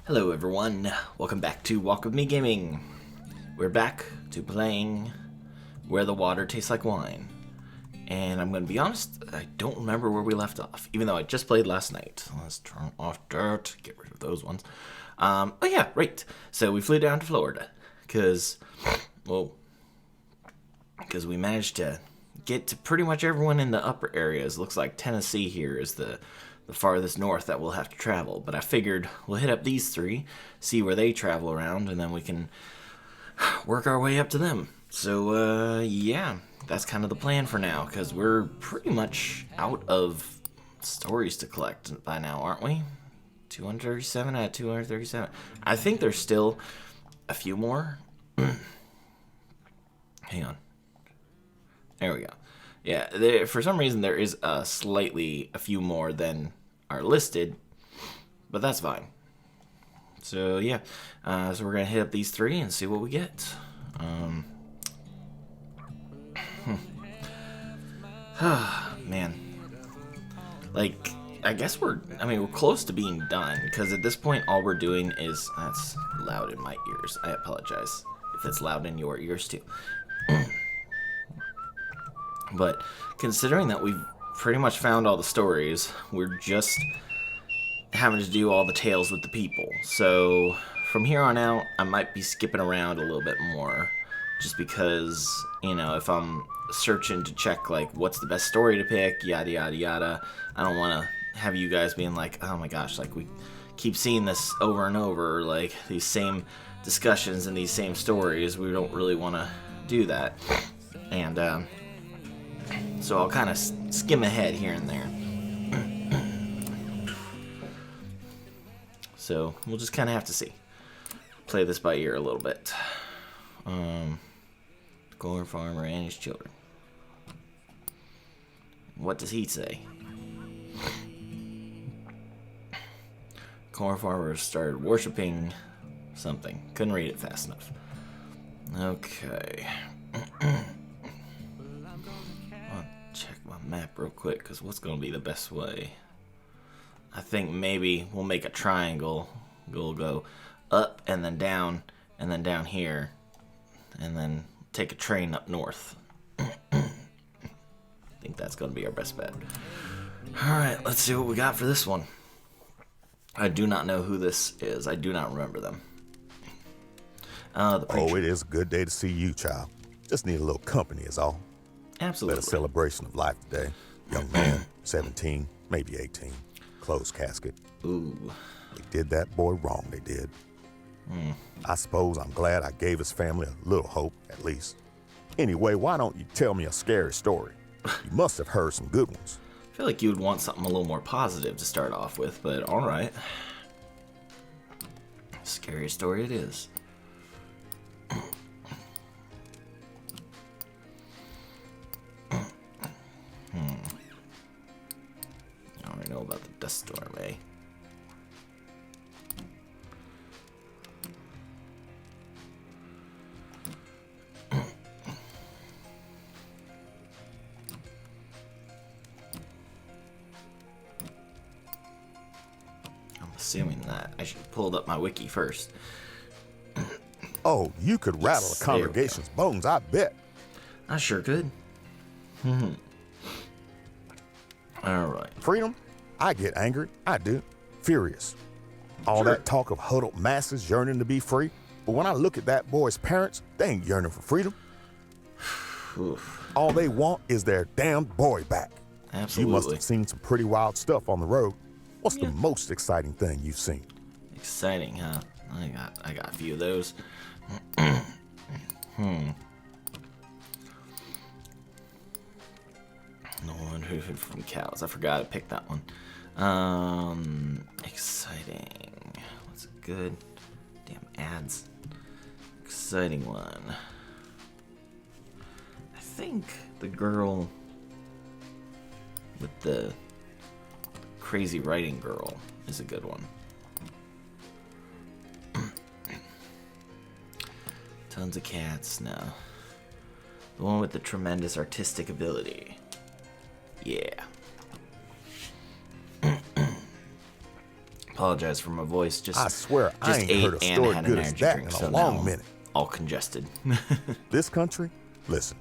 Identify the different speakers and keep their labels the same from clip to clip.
Speaker 1: Hello everyone, welcome back to Walk With Me Gaming. We're back to playing Where the Water Tastes Like Wine. And I'm going to be honest, I don't remember where we left off, even though I just played last night. Let's turn off dirt, get rid of those ones. Oh yeah, right. So we flew down to Florida, because we managed to get to pretty much everyone in the upper areas. Looks like Tennessee here is the farthest north that we'll have to travel. But I figured we'll hit up these three, see where they travel around, and then we can work our way up to them. So, yeah, that's kind of the plan for now, because we're pretty much out of stories to collect by now, aren't we? 237 out of 237. I think there's still a few more. Hang on. There we go. Yeah, for some reason there is a few more than are listed, but that's fine. So yeah, so we're gonna hit up these three and see what we get. Man, like I guess we're close to being done, because at this point all we're doing is that's loud in my ears. I apologize if it's loud in your ears too. But considering that we've pretty much found all the stories, we're just having to do all the tales with the people. So from here on out, I might be skipping around a little bit more, just because, you know, if I'm searching to check, like, what's the best story to pick, yada, yada, yada, I don't want to have you guys being like, oh my gosh, like, we keep seeing this over and over, like, these same discussions and these same stories. We don't really want to do that. And, so I'll kind of skim ahead here and there. So we'll just kind of have to see. Play this by ear a little bit. Corn farmer and his children. What does he say? Corn farmer started worshiping something. Couldn't read it fast enough. Okay. Check my map real quick, because what's going to be the best way? I think maybe we'll make a triangle. We'll go up and then down here, and then take a train up north. I think that's going to be our best bet. Alright, let's see what we got for this one. I do not know who this is. I do not remember them.
Speaker 2: It is a good day to see you, child. Just need a little company is all.
Speaker 1: Absolutely.
Speaker 2: Let a celebration of life today. Young man, 17, maybe 18. Closed casket.
Speaker 1: Ooh.
Speaker 2: They did that boy wrong, they did. I suppose I'm glad I gave his family a little hope, at least. Anyway, why don't you tell me a scary story? You must have heard some good ones.
Speaker 1: I feel like you would want something a little more positive to start off with, but alright. Scary story it is. I already know about the dust storm, eh? I'm assuming that I should have pulled up my wiki first.
Speaker 2: Oh, you could rattle a congregation's bones, I bet.
Speaker 1: I sure could. Alright.
Speaker 2: Freedom? I get angry. I do. Furious. All that talk of huddled masses yearning to be free. But when I look at that boy's parents, they ain't yearning for freedom.
Speaker 1: Oof.
Speaker 2: All they want is their damn boy back.
Speaker 1: Absolutely.
Speaker 2: You must have seen some pretty wild stuff on the road. What's the most exciting thing you've seen?
Speaker 1: Exciting, huh? I got a few of those. No one who from cows. I forgot to pick that one. Exciting. What's a good? Damn ads. Exciting one. I think the girl with the crazy writing girl is a good one. Tons of cats, no. The one with the tremendous artistic ability. Yeah. Apologize for my voice.
Speaker 2: I swear I
Speaker 1: just
Speaker 2: ain't
Speaker 1: ate
Speaker 2: heard a
Speaker 1: and
Speaker 2: story
Speaker 1: had
Speaker 2: good
Speaker 1: an
Speaker 2: as
Speaker 1: energy
Speaker 2: that
Speaker 1: drink,
Speaker 2: in a
Speaker 1: so
Speaker 2: long
Speaker 1: now I'm
Speaker 2: minute.
Speaker 1: all congested.
Speaker 2: This country, listen.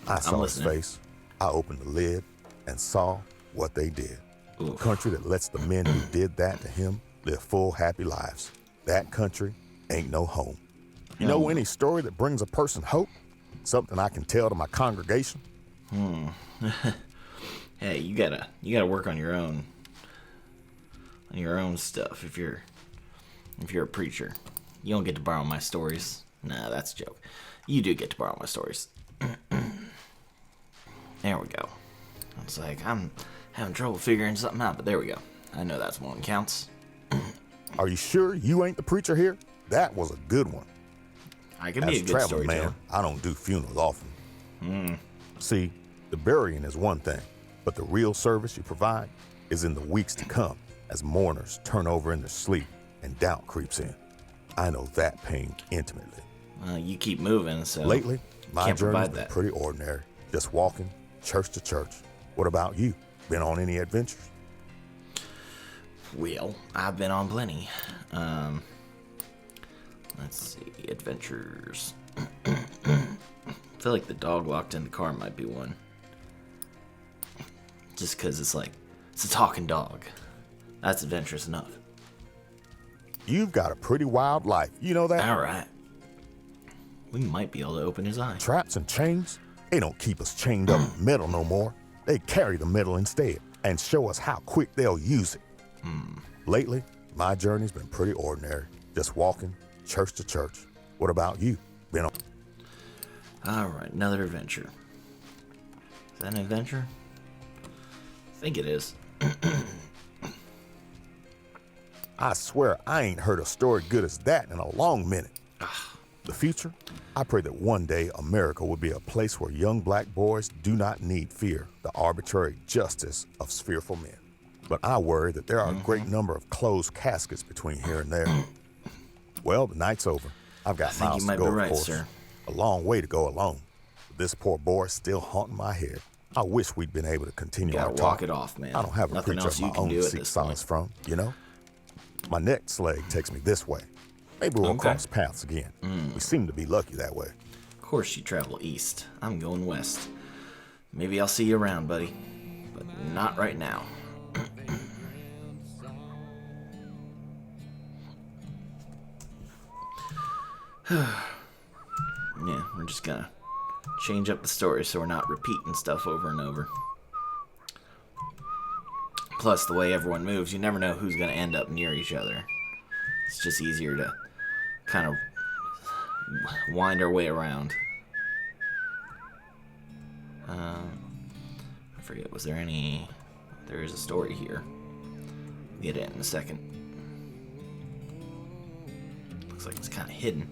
Speaker 2: I saw his
Speaker 1: listening.
Speaker 2: face. I opened the lid and saw what they did. A
Speaker 1: Oof.
Speaker 2: country that lets the men who did that to him live full, happy lives. That country ain't no home. You know any story that brings a person hope? Something I can tell to my congregation?
Speaker 1: Hey, you gotta work on your own stuff if you're a preacher. You don't get to borrow my stories. Nah, that's a joke. You do get to borrow my stories. There we go. I was like, I'm having trouble figuring something out, but there we go. I know that's one counts.
Speaker 2: Are you sure you ain't the preacher here? That was a good one.
Speaker 1: I can
Speaker 2: As
Speaker 1: be
Speaker 2: a
Speaker 1: a good
Speaker 2: traveling
Speaker 1: storyteller.
Speaker 2: man, I don't do funerals often. See, the burying is one thing, but the real service you provide is in the weeks to come as mourners turn over in their sleep and doubt creeps in. I know that pain intimately.
Speaker 1: You keep moving, so
Speaker 2: Lately, my
Speaker 1: can't
Speaker 2: journey's
Speaker 1: provide
Speaker 2: been
Speaker 1: that.
Speaker 2: pretty ordinary, just walking church to church. What about you? Been on any adventures?
Speaker 1: Well, I've been on plenty. Let's see, adventures. I feel like the dog locked in the car might be one. Just because it's a talking dog. That's adventurous enough.
Speaker 2: You've got a pretty wild life, you know that?
Speaker 1: All right. We might be able to open his eye.
Speaker 2: Traps and chains, they don't keep us chained up with metal no more. They carry the metal instead and show us how quick they'll use it. Lately, my journey's been pretty ordinary, just walking church to church. What about you? Been on?
Speaker 1: All right, another adventure. Is that an adventure? I think it is.
Speaker 2: I swear I ain't heard a story good as that in a long minute. The future? I pray that one day America will be a place where young black boys do not need fear the arbitrary justice of fearful men. But I worry that there are a great number of closed caskets between here and there. Well, the night's over. I've got
Speaker 1: think
Speaker 2: miles
Speaker 1: you might
Speaker 2: to go,
Speaker 1: be
Speaker 2: of
Speaker 1: right,
Speaker 2: course.
Speaker 1: sir.
Speaker 2: A long way to go alone. But this poor boy's still haunting my head. I wish we'd been able to continue our
Speaker 1: Gotta
Speaker 2: talk.
Speaker 1: walk it off, man.
Speaker 2: I don't have a
Speaker 1: Nothing
Speaker 2: preacher
Speaker 1: else
Speaker 2: of
Speaker 1: you
Speaker 2: my
Speaker 1: can
Speaker 2: own
Speaker 1: do
Speaker 2: to
Speaker 1: at
Speaker 2: seek
Speaker 1: this
Speaker 2: solace
Speaker 1: point.
Speaker 2: from, you know? My next leg takes me this way. Maybe we'll
Speaker 1: Okay.
Speaker 2: cross paths again. We seem to be lucky that way.
Speaker 1: Of course you travel east. I'm going west. Maybe I'll see you around, buddy. But not right now. Yeah, we're just gonna change up the story so we're not repeating stuff over and over. Plus, the way everyone moves, you never know who's gonna end up near each other. It's just easier to kind of wind our way around. I forget, was there any... There is a story here. We'll get it in a second. Looks like it's kind of hidden.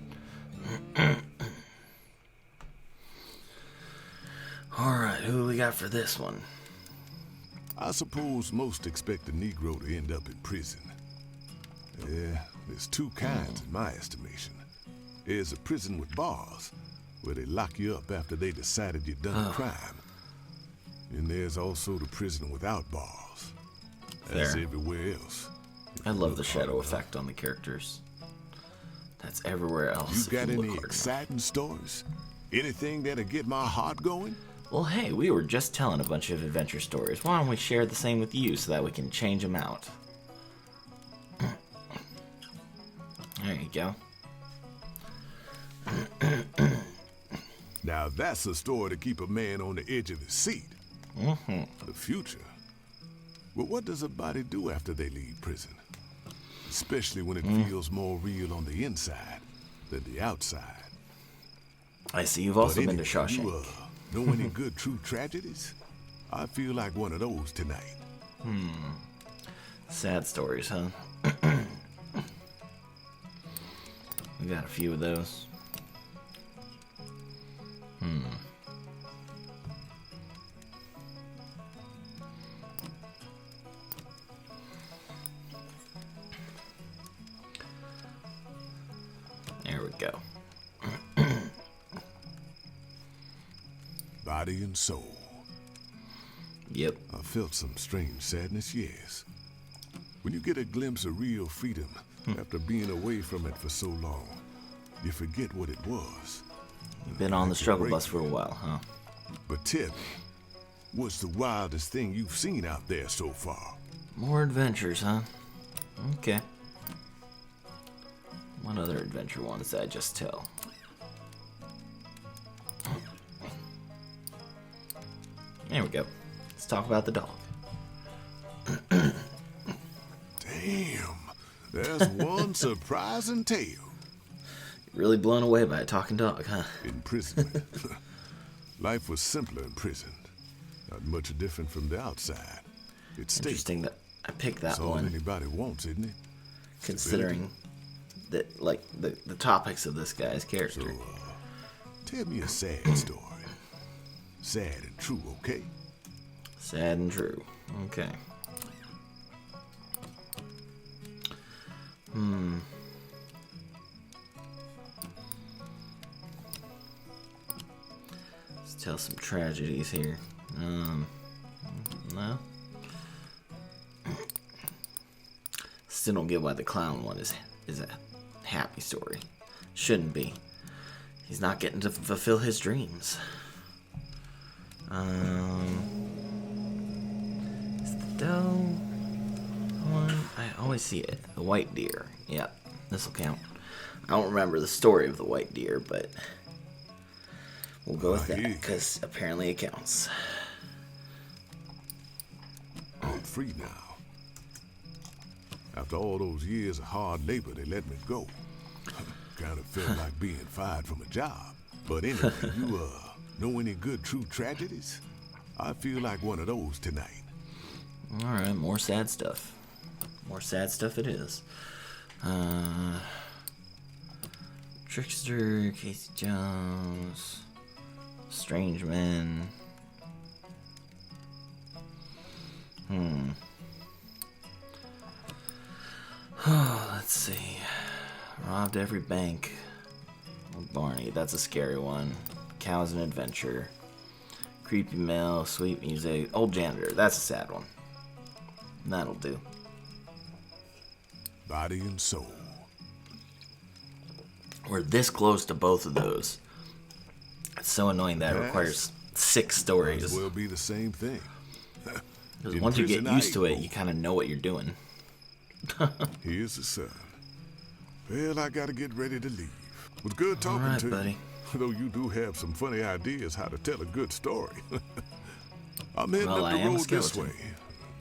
Speaker 1: Alright, who do we got for this one?
Speaker 3: I suppose most expect a Negro to end up in prison. Yeah, there's two kinds in my estimation. There's a prison with bars, where they lock you up after they decided you'd done a crime. And there's also the prison without bars. As
Speaker 1: Fair.
Speaker 3: everywhere else.
Speaker 1: I love the shadow effect on the characters. That's everywhere else.
Speaker 3: You
Speaker 1: if
Speaker 3: got
Speaker 1: look
Speaker 3: any
Speaker 1: hard enough.
Speaker 3: exciting stories? Anything that'll get my heart going?
Speaker 1: Well, hey, we were just telling a bunch of adventure stories. Why don't we share the same with you so that we can change them out? There you go.
Speaker 3: Now that's a story to keep a man on the edge of his seat. The future. Well, what does a body do after they leave prison? Especially when it feels more real on the inside than the outside.
Speaker 1: I see you've also
Speaker 3: But
Speaker 1: been to
Speaker 3: anyway,
Speaker 1: Shawshank.
Speaker 3: you know any good true tragedies? I feel like one of those tonight.
Speaker 1: Sad stories, huh? We got a few of those. There we go.
Speaker 3: Body and soul.
Speaker 1: Yep.
Speaker 3: I felt some strange sadness, yes. When you get a glimpse of real freedom after being away from it for so long, you forget what it was.
Speaker 1: You've been on the struggle bus for a while, huh?
Speaker 3: But tell me, what's the wildest thing you've seen out there so far?
Speaker 1: More adventures, huh? Okay. What other adventure ones did I just tell? There we go. Let's talk about the dog.
Speaker 3: Damn, that's one surprising tale.
Speaker 1: Really blown away by a talking dog, huh?
Speaker 3: Imprisonment. Life was simpler in prison. Not much different from the outside. It's
Speaker 1: Interesting that I picked that
Speaker 3: That's all
Speaker 1: one,
Speaker 3: anybody wants, isn't it?
Speaker 1: considering that, like, the topics of this guy's character.
Speaker 3: So, tell me a sad story. Sad and true, okay?
Speaker 1: Sad and true. Okay. Let's tell some tragedies here. No. Still don't get why the clown one is a happy story. Shouldn't be. He's not getting to fulfill his dreams. Is the doe one? I always see it. The white deer. Yep, this'll count. I don't remember the story of the white deer, but we'll go with that because apparently it counts.
Speaker 3: I'm free now. After all those years of hard labor, they let me go. Kind of felt like being fired from a job. But anyway, you know any good true tragedies? I feel like one of those tonight.
Speaker 1: Alright, more sad stuff. More sad stuff it is. Trickster, Casey Jones, Strange Men. Oh, let's see. Robbed every bank. Old Barney, that's a scary one. Cows and Adventure. Creepy Mill, Sweet Music. Old Janitor, that's a sad one. That'll do.
Speaker 3: Body and soul.
Speaker 1: We're this close to both of those. It's so annoying that it requires 6
Speaker 3: Might
Speaker 1: stories.
Speaker 3: as well be the same thing.
Speaker 1: Because
Speaker 3: In
Speaker 1: once you get
Speaker 3: prison,
Speaker 1: used
Speaker 3: I
Speaker 1: to it,
Speaker 3: ain't
Speaker 1: you kind of know what you're doing.
Speaker 3: Here's the sun. Well, I gotta get ready to leave. It was good talking
Speaker 1: Alright,
Speaker 3: to
Speaker 1: buddy.
Speaker 3: you. Though you do have some funny ideas how to tell a good story. I'm heading
Speaker 1: Well,
Speaker 3: up
Speaker 1: I
Speaker 3: the
Speaker 1: am a
Speaker 3: road this
Speaker 1: skeleton.
Speaker 3: way.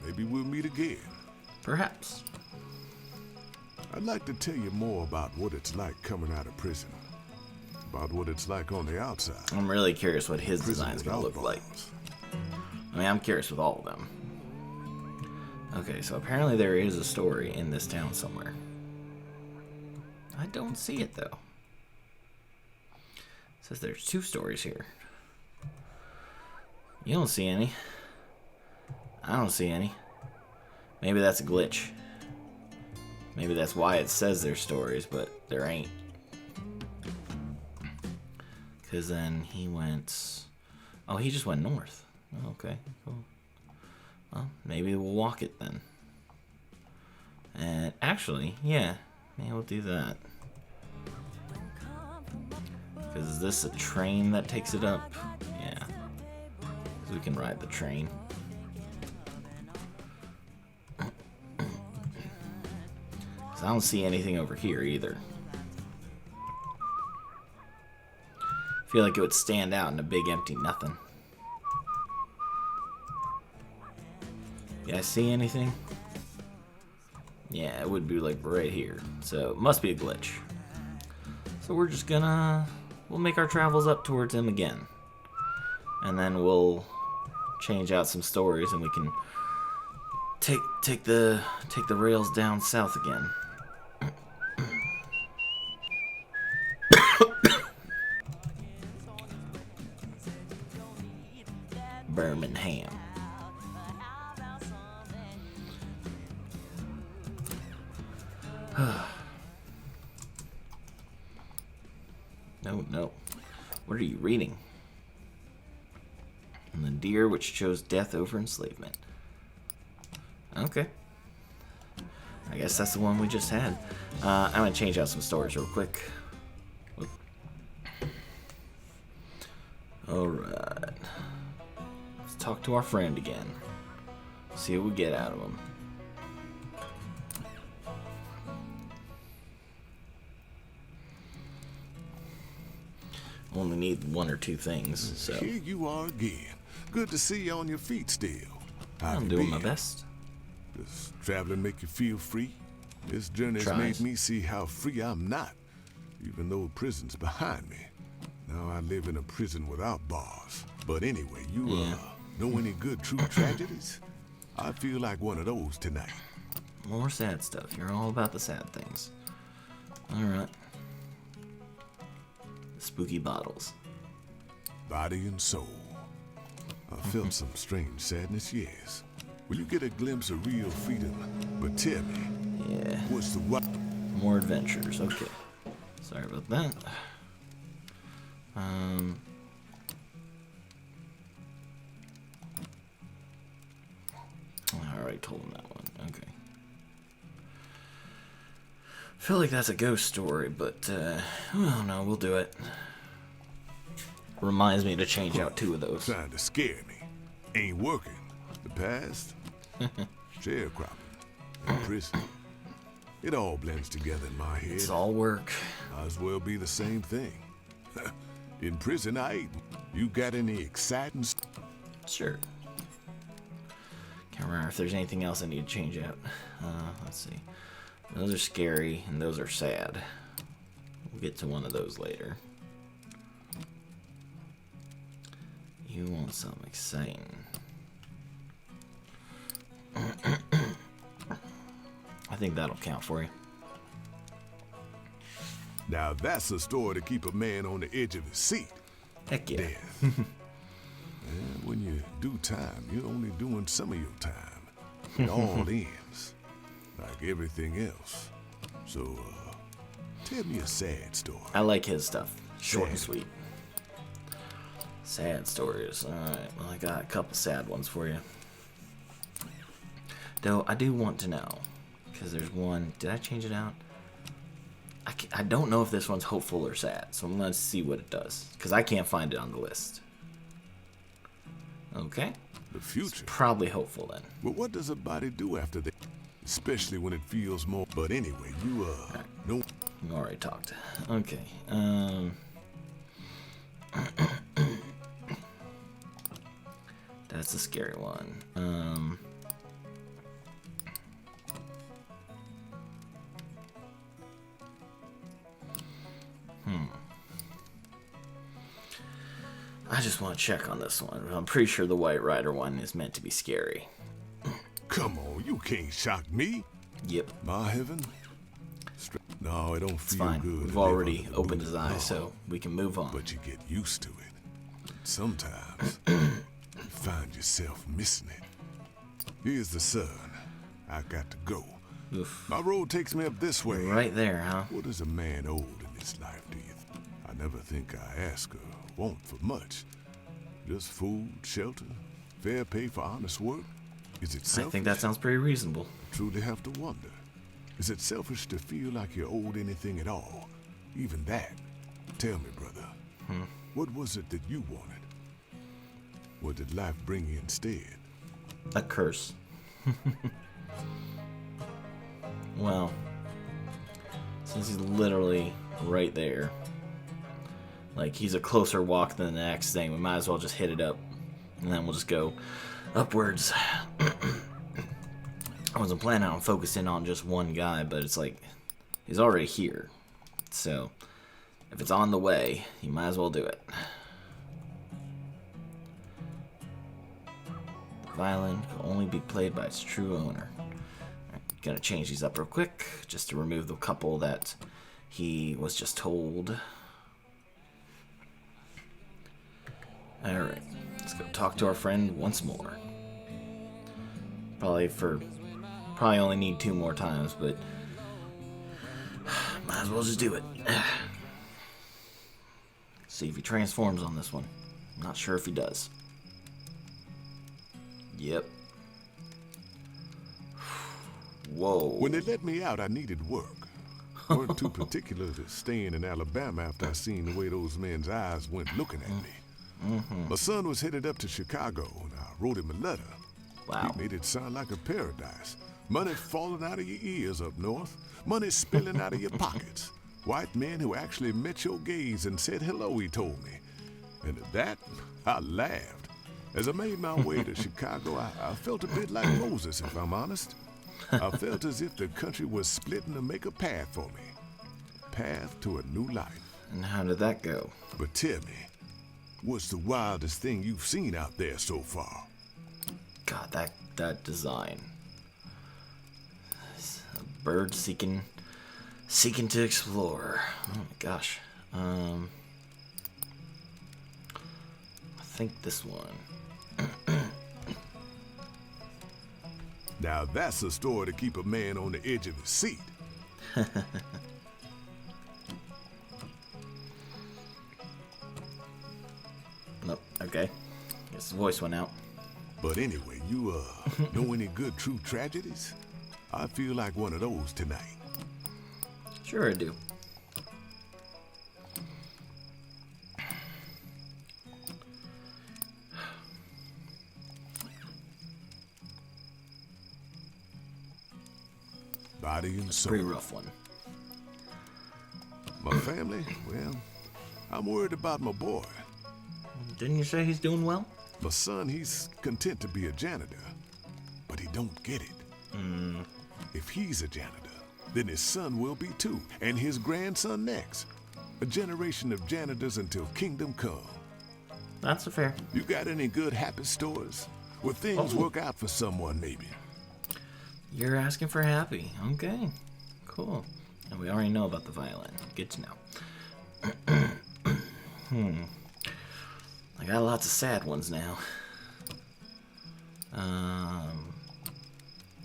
Speaker 3: Maybe we'll meet again.
Speaker 1: Perhaps.
Speaker 3: I'd like to tell you more about what it's like coming out of prison. About what it's like on the outside.
Speaker 1: I'm really curious what his
Speaker 3: Prison
Speaker 1: design's going to
Speaker 3: without
Speaker 1: look like.
Speaker 3: bars.
Speaker 1: I mean, I'm curious with all of them. Okay, so apparently there is a story in this town somewhere. I don't see it, though. It says there's 2 stories here. You don't see any. I don't see any. Maybe that's a glitch. Maybe that's why it says there's stories, but there ain't. Because then he went... Oh, he just went north. Oh, okay, cool. Well, maybe we'll walk it then. And actually, yeah, maybe we'll do that. Because is this a train that takes it up? Yeah. Because we can ride the train. Because I don't see anything over here either. I feel like it would stand out in a big empty nothing. You guys see anything? Yeah, it would be like right here. So it must be a glitch. So we're just gonna... We'll make our travels up towards him again. And then we'll change out some stories and we can take the rails down south again. Birmingham. No. What are you reading? And the deer which chose death over enslavement. Okay. I guess that's the one we just had. I'm gonna change out some stories real quick. Whoop. Alright. Let's talk to our friend again. See what we get out of him. Only need one or two things, so
Speaker 3: Here you are again. Good to see you on your feet still. How
Speaker 1: I'm
Speaker 3: you
Speaker 1: doing my
Speaker 3: been?
Speaker 1: best.
Speaker 3: Does traveling make you feel free? This journey has
Speaker 1: Tries.
Speaker 3: made me see how free I'm not, even though prison's behind me. Now I live in a prison without bars. But anyway, you know any good true tragedies? I feel like one of those tonight.
Speaker 1: More sad stuff. You're all about the sad things. Alright. Spooky bottles.
Speaker 3: Body and soul. I felt some strange sadness, yes. Will you get a glimpse of real freedom? But tell me,
Speaker 1: Yeah.
Speaker 3: what's the what?
Speaker 1: More adventures. Okay. Sorry about that. I already told him that one. Okay. I feel like that's a ghost story, but oh no, we'll do it. Reminds me to change out 2 of those.
Speaker 3: Trying to scare me. Ain't working. The past? Sharecropping. And prison. It all blends together in my head.
Speaker 1: It's all work.
Speaker 3: Might as well be the same thing. In prison, I ate. You got any exciting
Speaker 1: Sure. Can't remember if there's anything else I need to change out. Let's see. Those are scary and those are sad. We'll get to one of those later. You want something exciting. I think that'll count for you.
Speaker 3: Now that's a story to keep a man on the edge of his seat.
Speaker 1: Heck yeah.
Speaker 3: Death. And when you do time, you're only doing some of your time. It all ends. Like everything else. So, tell me a sad story.
Speaker 1: I like his stuff. Short and
Speaker 3: Sad.
Speaker 1: sweet. Sad stories. Alright, well, I got a couple sad ones for you. Though, I do want to know. Because there's one. Did I change it out? I don't know if this one's hopeful or sad. So I'm going to see what it does. Because I can't find it on the list. Okay.
Speaker 3: The future.
Speaker 1: Probably hopeful then.
Speaker 3: But what does a body do after that? Especially when it feels more. But anyway, you, no.
Speaker 1: We already talked. Okay. That's a scary one. I just want to check on this one. I'm pretty sure the White Rider one is meant to be scary.
Speaker 3: Come on, you can't shock me.
Speaker 1: Yep.
Speaker 3: My heaven. No, it don't
Speaker 1: It's
Speaker 3: feel
Speaker 1: fine.
Speaker 3: good.
Speaker 1: We've
Speaker 3: to live
Speaker 1: already
Speaker 3: under the
Speaker 1: opened
Speaker 3: boot
Speaker 1: his
Speaker 3: of
Speaker 1: eyes,
Speaker 3: law.
Speaker 1: so we can move on.
Speaker 3: But you get used to it. Sometimes you find yourself missing it. Here's the sun. I got to go.
Speaker 1: Oof.
Speaker 3: My road takes me up this way.
Speaker 1: Right there, huh?
Speaker 3: What is a man owed in this life, do you think? I never think I ask or want for much. Just food, shelter, fair pay for honest work. Is it
Speaker 1: I
Speaker 3: selfish?
Speaker 1: think that sounds pretty reasonable.
Speaker 3: Truly have to wonder. Is it selfish to feel like you're owed anything at all? Even that. Tell me, brother. What was it that you wanted? What did life bring you instead?
Speaker 1: A curse. Well, since he's literally right there, like he's a closer walk than the next thing, we might as well just hit it up, and then we'll just go upwards. I wasn't planning on focusing on just one guy, but it's like he's already here, so if it's on the way, you might as well do it. The violin can only be played by its true owner. Gonna change these up real quick just to remove the couple that he was just told. Alright, let's go talk to our friend once more. Probably only need 2 more times, but might as well just do it. See if he transforms on this one. I'm not sure if he does. Yep. Whoa.
Speaker 3: When they let me out, I needed work. Weren't too particular to staying in Alabama after I seen the way those men's eyes went looking at me. My son was headed up to Chicago, and I wrote him a letter.
Speaker 1: Wow.
Speaker 3: He made it sound like a paradise. Money falling out of your ears up north. Money spilling out of your pockets. White men who actually met your gaze and said hello, he told me. And at that, I laughed. As I made my way to Chicago, I felt a bit like Moses, if I'm honest. I felt as if the country was splitting to make a path for me. A path to a new life.
Speaker 1: And how did that go?
Speaker 3: But tell me, what's the wildest thing you've seen out there so far?
Speaker 1: God, that design. A bird seeking to explore. Oh my gosh. I think this one.
Speaker 3: Now that's a story to keep a man on the edge of his seat.
Speaker 1: Nope. Okay. Guess the voice went out.
Speaker 3: But anyway, you know any good true tragedies? I feel like one of those tonight.
Speaker 1: Sure I do.
Speaker 3: Body and soul.
Speaker 1: Pretty rough one.
Speaker 3: My family, well, I'm worried about my boy.
Speaker 1: Didn't you say he's doing well?
Speaker 3: My son, he's content to be a janitor, but he don't get it. If he's a janitor, then his son will be too, and his grandson next. A generation of janitors until kingdom come.
Speaker 1: That's fair.
Speaker 3: You got any good happy stories? Where things work out for someone, maybe?
Speaker 1: You're asking for happy. Okay. Cool. And we already know about the violin. Good to know. I got lots of sad ones now.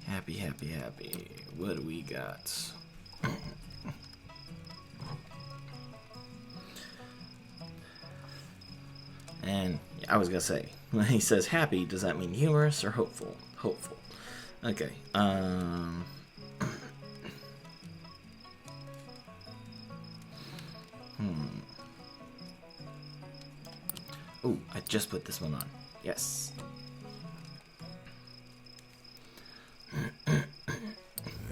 Speaker 1: Happy. What do we got? And I was gonna say, when he says happy, does that mean humorous or hopeful? Hopeful. Okay. Oh, I just put this one on. Yes.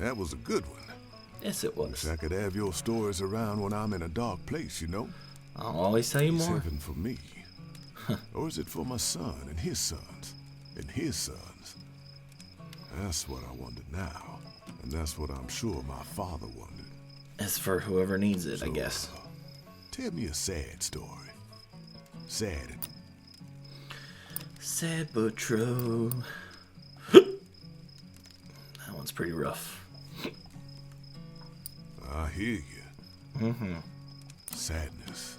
Speaker 3: That was a good one.
Speaker 1: Yes, it
Speaker 3: Wish
Speaker 1: was.
Speaker 3: I could have your stories around when I'm in a dark place, you know?
Speaker 1: I'll always tell you
Speaker 3: It's
Speaker 1: more.
Speaker 3: heaven for me. Or is it for my son and his sons and his sons? That's what I wonder now. And that's what I'm sure my father wondered.
Speaker 1: As for whoever needs it, I guess.
Speaker 3: Tell me a sad story. Sad.
Speaker 1: Sad but true. That one's pretty rough.
Speaker 3: I hear you. Sadness.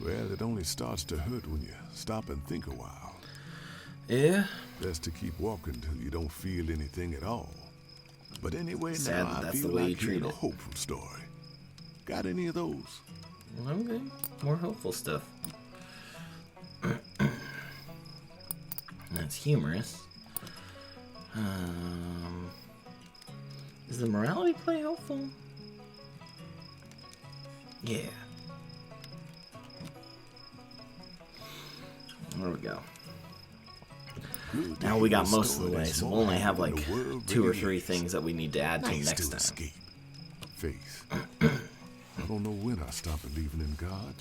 Speaker 3: Well, it only starts to hurt when you stop and think a while.
Speaker 1: Yeah?
Speaker 3: Best to keep walking till you don't feel anything at all. But anyway,
Speaker 1: Sad
Speaker 3: now
Speaker 1: that
Speaker 3: I
Speaker 1: that's
Speaker 3: feel
Speaker 1: the way you
Speaker 3: like
Speaker 1: treat
Speaker 3: hearing a
Speaker 1: it.
Speaker 3: hopeful story. Got any of those?
Speaker 1: Okay. More hopeful stuff. That's humorous. Is the morality play hopeful? Yeah. There we go.
Speaker 3: Good to
Speaker 1: Now we
Speaker 3: hear
Speaker 1: got
Speaker 3: a
Speaker 1: most of
Speaker 3: story
Speaker 1: the way,
Speaker 3: that's
Speaker 1: so
Speaker 3: more
Speaker 1: we'll only have
Speaker 3: than
Speaker 1: like
Speaker 3: the world
Speaker 1: 2 or
Speaker 3: really
Speaker 1: 3
Speaker 3: is.
Speaker 1: things that we need to add to
Speaker 3: Nice
Speaker 1: next
Speaker 3: to
Speaker 1: time.
Speaker 3: escape. Faith. I don't know when I stop believing in God.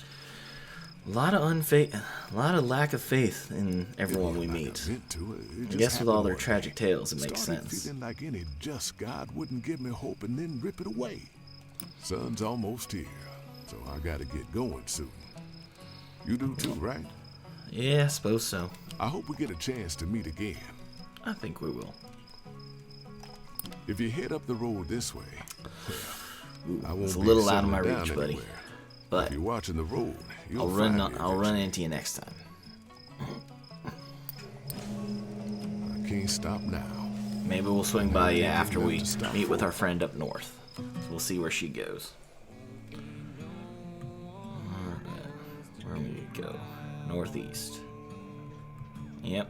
Speaker 1: A lot of lack of faith in everyone we
Speaker 3: Like I
Speaker 1: meet.
Speaker 3: meant to. It
Speaker 1: I
Speaker 3: just
Speaker 1: guess with all
Speaker 3: happened
Speaker 1: their
Speaker 3: one
Speaker 1: tragic
Speaker 3: day.
Speaker 1: tales, it makes
Speaker 3: Started
Speaker 1: sense.
Speaker 3: feeling like any just God wouldn't give me hope and then rip it away. Sun's almost here, so I gotta get going soon. You do too, right?
Speaker 1: Yeah, I suppose so.
Speaker 3: I hope we get a chance to meet again.
Speaker 1: I think we will.
Speaker 3: If you head up the road this way,
Speaker 1: Ooh,
Speaker 3: I won't
Speaker 1: it's a
Speaker 3: be
Speaker 1: little out of my
Speaker 3: settling down
Speaker 1: reach, buddy.
Speaker 3: anywhere.
Speaker 1: But
Speaker 3: If you're watching the road, you'll
Speaker 1: I'll
Speaker 3: find
Speaker 1: run.
Speaker 3: me
Speaker 1: I'll run
Speaker 3: eventually.
Speaker 1: into you next time.
Speaker 3: I can't stop now.
Speaker 1: Maybe we'll swing by you
Speaker 3: Nothing
Speaker 1: after
Speaker 3: left
Speaker 1: we
Speaker 3: to stop
Speaker 1: meet with
Speaker 3: for.
Speaker 1: our friend up north. So we'll see where she goes. Alright, where we need to go? Northeast. Yep.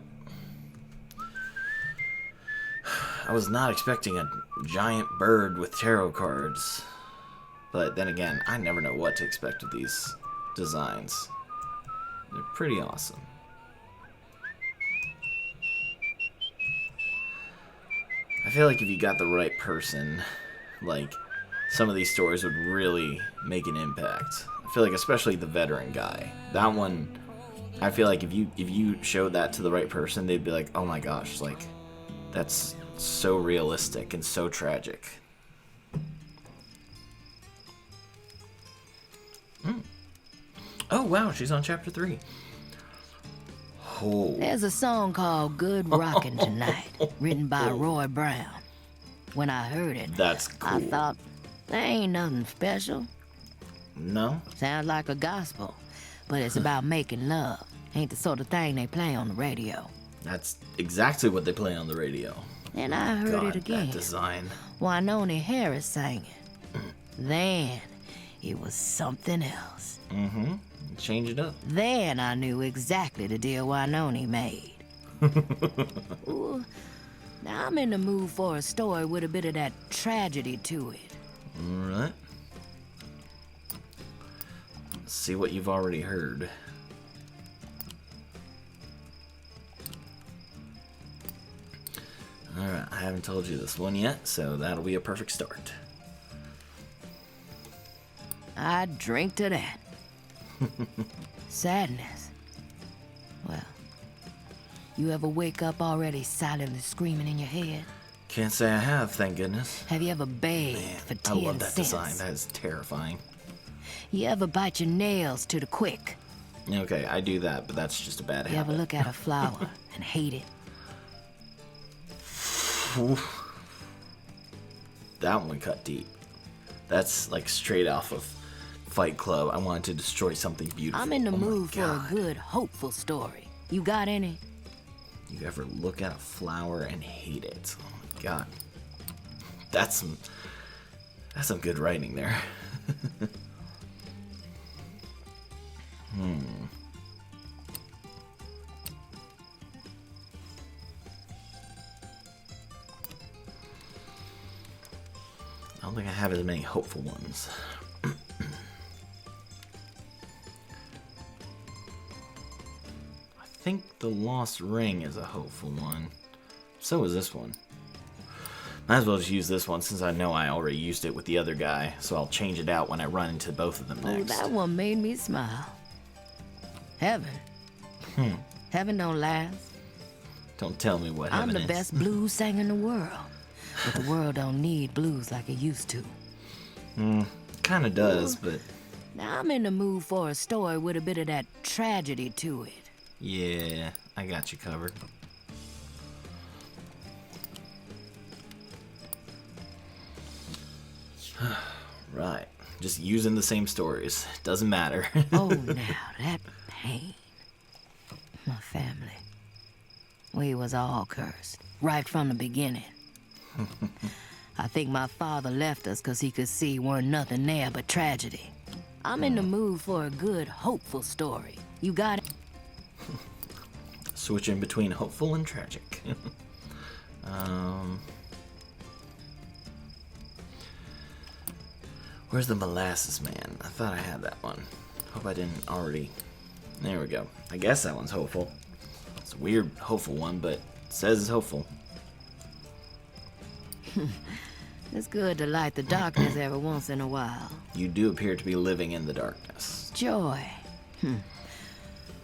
Speaker 1: I was not expecting a giant bird with tarot cards. But then again, I never know what to expect of these designs. They're pretty awesome. I feel like if you got the right person, like, some of these stories would really make an impact. I feel like especially the veteran guy. That one, I feel like if you showed that to the right person, they'd be like, oh my gosh, like, that's so realistic and so tragic. Oh wow, she's on chapter 3. Oh.
Speaker 4: There's a song called Good Rockin' Tonight, written by Roy Brown. When I heard it,
Speaker 1: That's cool.
Speaker 4: I thought, there ain't nothing special.
Speaker 1: No?
Speaker 4: Sounds like a gospel, but it's about making love. Ain't the sort of thing they play on the radio.
Speaker 1: That's exactly what they play on the radio.
Speaker 4: And I heard
Speaker 1: God,
Speaker 4: it again.
Speaker 1: that design.
Speaker 4: Wynonna Harris sang it. Then it was something else.
Speaker 1: Mm-hmm. Change it up.
Speaker 4: Then I knew exactly the deal Wynonna made. Ooh, now I'm in the mood for a story with a bit of that tragedy to it.
Speaker 1: Alright. Let's see what you've already heard. Alright, I haven't told you this one yet, so that'll be a perfect start.
Speaker 4: I drink to that. Sadness. Well, you ever wake up already silently screaming in your head?
Speaker 1: Can't say I have, thank goodness.
Speaker 4: Have you ever begged
Speaker 1: Man,
Speaker 4: for
Speaker 1: I
Speaker 4: 10
Speaker 1: love that
Speaker 4: cents?
Speaker 1: design. That is terrifying.
Speaker 4: You ever bite your nails to the quick?
Speaker 1: Okay, I do that, but that's just a bad
Speaker 4: You ever
Speaker 1: habit.
Speaker 4: look at a flower and hate it?
Speaker 1: That one cut deep. That's like straight off of Fight Club. I wanted to destroy something beautiful.
Speaker 4: I'm in the
Speaker 1: Oh my
Speaker 4: mood for a
Speaker 1: God.
Speaker 4: good, hopeful story. You got any?
Speaker 1: You ever look at a flower and hate it? Oh my God. That's some good writing there. I don't think I have as many hopeful ones. I think the Lost Ring is a hopeful one. So is this one. Might as well just use this one since I know I already used it with the other guy, so I'll change it out when I run into both of them
Speaker 4: Oh,
Speaker 1: next.
Speaker 4: that one made me smile. Heaven. Heaven don't last.
Speaker 1: Don't tell me what
Speaker 4: I'm
Speaker 1: heaven
Speaker 4: the
Speaker 1: is.
Speaker 4: best blues singer in the world. But the world don't need blues like it used to.
Speaker 1: Kinda does, but
Speaker 4: Now I'm in the mood for a story with a bit of that tragedy to it.
Speaker 1: yeah, I got you covered. Right. Just using the same stories. Doesn't matter.
Speaker 4: Oh, now that pain. My family. We was all cursed, right from the beginning. I think my father left us because he could see weren't nothing there but tragedy. I'm in the mood for a good, hopeful story. You got it?
Speaker 1: Switching between hopeful and tragic. Where's the Molasses Man? I thought I had that one. Hope I didn't already. There we go. I guess that one's hopeful. It's a weird hopeful one, but it says it's hopeful.
Speaker 4: It's good to light the darkness every once in a while.
Speaker 1: You do appear to be living in the darkness.
Speaker 4: Joy.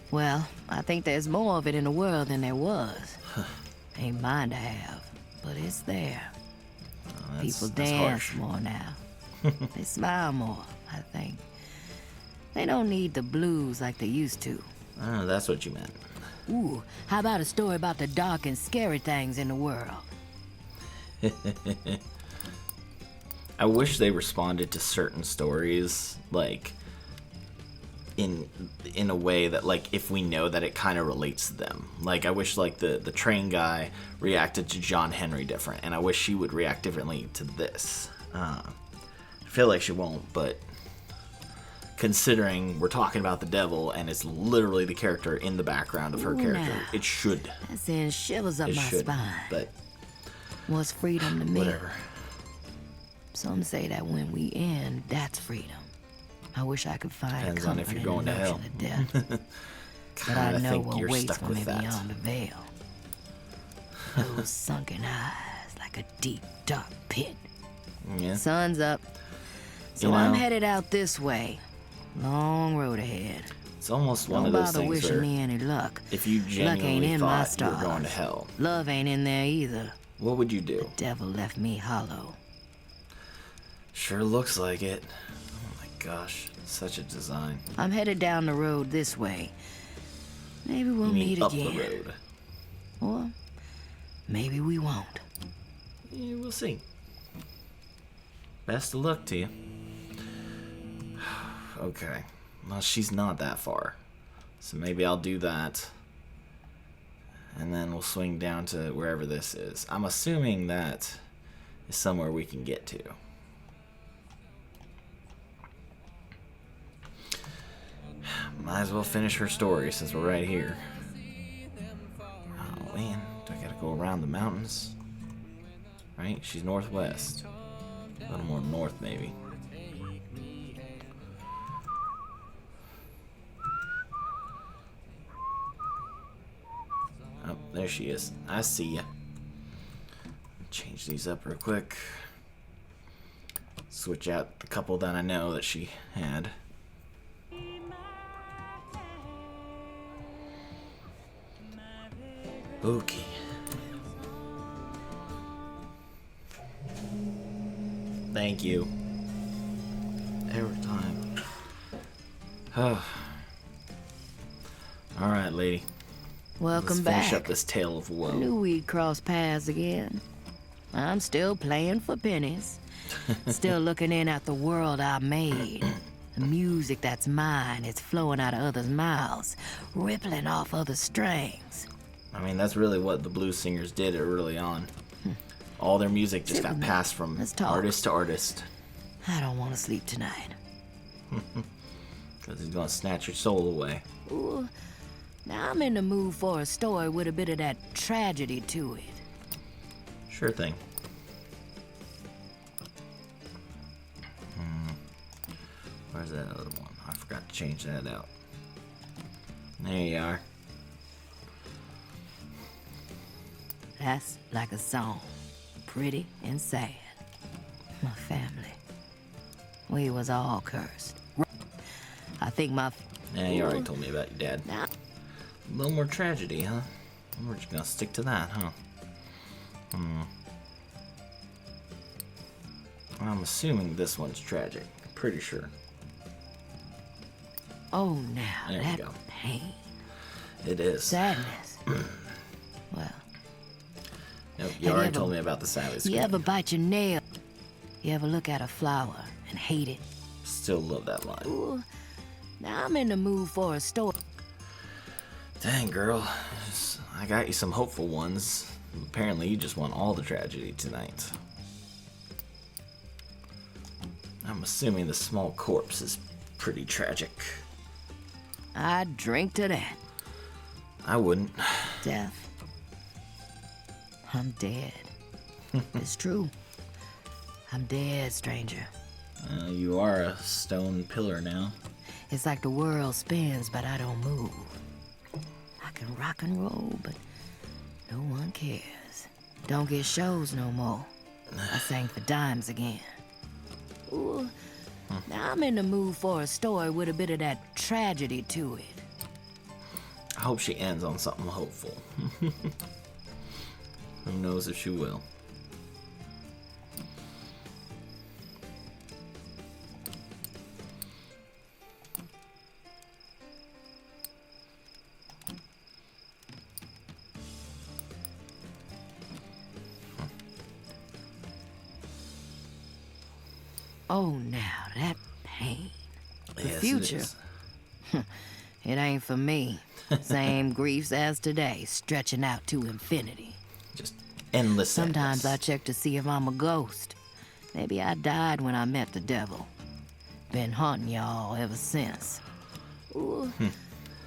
Speaker 4: Well, I think there's more of it in the world than there was. Ain't mine to have, but it's there. People
Speaker 1: That's
Speaker 4: dance
Speaker 1: harsh.
Speaker 4: more now. They smile more, I think. They don't need the blues like they used to.
Speaker 1: Oh, that's what you meant.
Speaker 4: Ooh, how about a story about the dark and scary things in the world?
Speaker 1: I wish they responded to certain stories, like, in a way that, like, if we know that it kind of relates to them. Like, I wish, like, the train guy reacted to John Henry different, and I wish she would react differently to this. I feel like she won't, but considering we're talking about the devil and it's literally the character in the background of her character,
Speaker 4: Now,
Speaker 1: it should.
Speaker 4: That sends shivers up
Speaker 1: It
Speaker 4: my
Speaker 1: should.
Speaker 4: spine.
Speaker 1: But
Speaker 4: What's freedom to me?
Speaker 1: Whatever.
Speaker 4: Some say that when we end, that's freedom. I wish I could find
Speaker 1: Depends on
Speaker 4: comfort
Speaker 1: if you're
Speaker 4: in
Speaker 1: going
Speaker 4: the
Speaker 1: to
Speaker 4: notion
Speaker 1: hell.
Speaker 4: of death. But I
Speaker 1: Kinda
Speaker 4: know
Speaker 1: think
Speaker 4: what
Speaker 1: you're
Speaker 4: waits
Speaker 1: stuck
Speaker 4: for me
Speaker 1: with that.
Speaker 4: beyond the veil. Those sunken eyes like a deep, dark pit.
Speaker 1: Yeah.
Speaker 4: Sun's up. So
Speaker 1: You know,
Speaker 4: I'm headed out this way. Long road ahead.
Speaker 1: It's almost one
Speaker 4: Don't
Speaker 1: of those
Speaker 4: bother
Speaker 1: things
Speaker 4: wishing
Speaker 1: where
Speaker 4: me any luck.
Speaker 1: if you
Speaker 4: Luck ain't
Speaker 1: genuinely
Speaker 4: in my
Speaker 1: thought you were
Speaker 4: stars.
Speaker 1: going to hell,
Speaker 4: Love ain't in there either.
Speaker 1: what would you do?
Speaker 4: Devil left me hollow.
Speaker 1: Sure looks like it. Oh my gosh, such a design.
Speaker 4: I'm headed down the road this way. Maybe we'll
Speaker 1: You mean
Speaker 4: meet
Speaker 1: up
Speaker 4: again.
Speaker 1: the road?
Speaker 4: Or maybe we won't.
Speaker 1: Yeah, we'll see. Best of luck to you. Okay. Well, she's not that far. So maybe I'll do that. And then we'll swing down to wherever this is. I'm assuming that is somewhere we can get to. Might as well finish her story since we're right here. Oh man, do I gotta go around the mountains? Right? She's northwest. A little more north, maybe. Oh, there she is. I see ya. Change these up real quick. Switch out the couple that I know that she had. Okay. Thank you. Every time. Alright, lady.
Speaker 4: Welcome
Speaker 1: Let's finish
Speaker 4: back.
Speaker 1: up this tale of woe.
Speaker 4: Knew we'd cross paths again. I'm still playing for pennies. Still looking in at the world I made. The music that's mine, it's flowing out of others' mouths, rippling off other strings.
Speaker 1: I mean, that's really what the blues singers did early on. All their music just got passed from
Speaker 4: Let's talk.
Speaker 1: artist to artist.
Speaker 4: I don't want to sleep tonight.
Speaker 1: Because he's going to snatch your soul away.
Speaker 4: Ooh, now I'm in the mood for a story with a bit of that tragedy to it.
Speaker 1: Sure thing. Where's that other one? I forgot to change that out. There you are.
Speaker 4: That's like a song, pretty and sad. My family, we was all cursed. I think my...
Speaker 1: Yeah, you already told me about your dad.
Speaker 4: Now,
Speaker 1: A little more tragedy, huh? We're just gonna stick to that, huh? I'm assuming this one's tragic. Pretty sure.
Speaker 4: oh, now
Speaker 1: There you
Speaker 4: that
Speaker 1: go.
Speaker 4: pain,
Speaker 1: It is.
Speaker 4: sadness. Well,
Speaker 1: Nope, you
Speaker 4: Have you
Speaker 1: already
Speaker 4: ever-
Speaker 1: told me about the Sally
Speaker 4: you ever bite your nail? You ever look at a flower and hate it?
Speaker 1: Still love that line.
Speaker 4: Ooh, now I'm in the mood for a story.
Speaker 1: Dang, girl. I got you some hopeful ones. Apparently, you just want all the tragedy tonight. I'm assuming the small corpse is pretty tragic.
Speaker 4: I'd drink to that.
Speaker 1: I wouldn't.
Speaker 4: Death. I'm dead. It's true. I'm dead, stranger.
Speaker 1: You are a stone pillar now.
Speaker 4: It's like the world spins, but I don't move. I can rock and roll, but no one cares. Don't get shows no more. I sang for dimes again. Ooh, now I'm in the mood for a story with a bit of that tragedy to it.
Speaker 1: I hope she ends on something hopeful. Who knows if she will.
Speaker 4: Oh, now that pain. The
Speaker 1: Yes, it
Speaker 4: future.
Speaker 1: is.
Speaker 4: It ain't for me. Same griefs as today, stretching out to infinity.
Speaker 1: Just endless.
Speaker 4: Sometimes I
Speaker 1: sadness.
Speaker 4: check to see if I'm a ghost. Maybe I died when I met the devil. Been haunting y'all ever since. Ooh,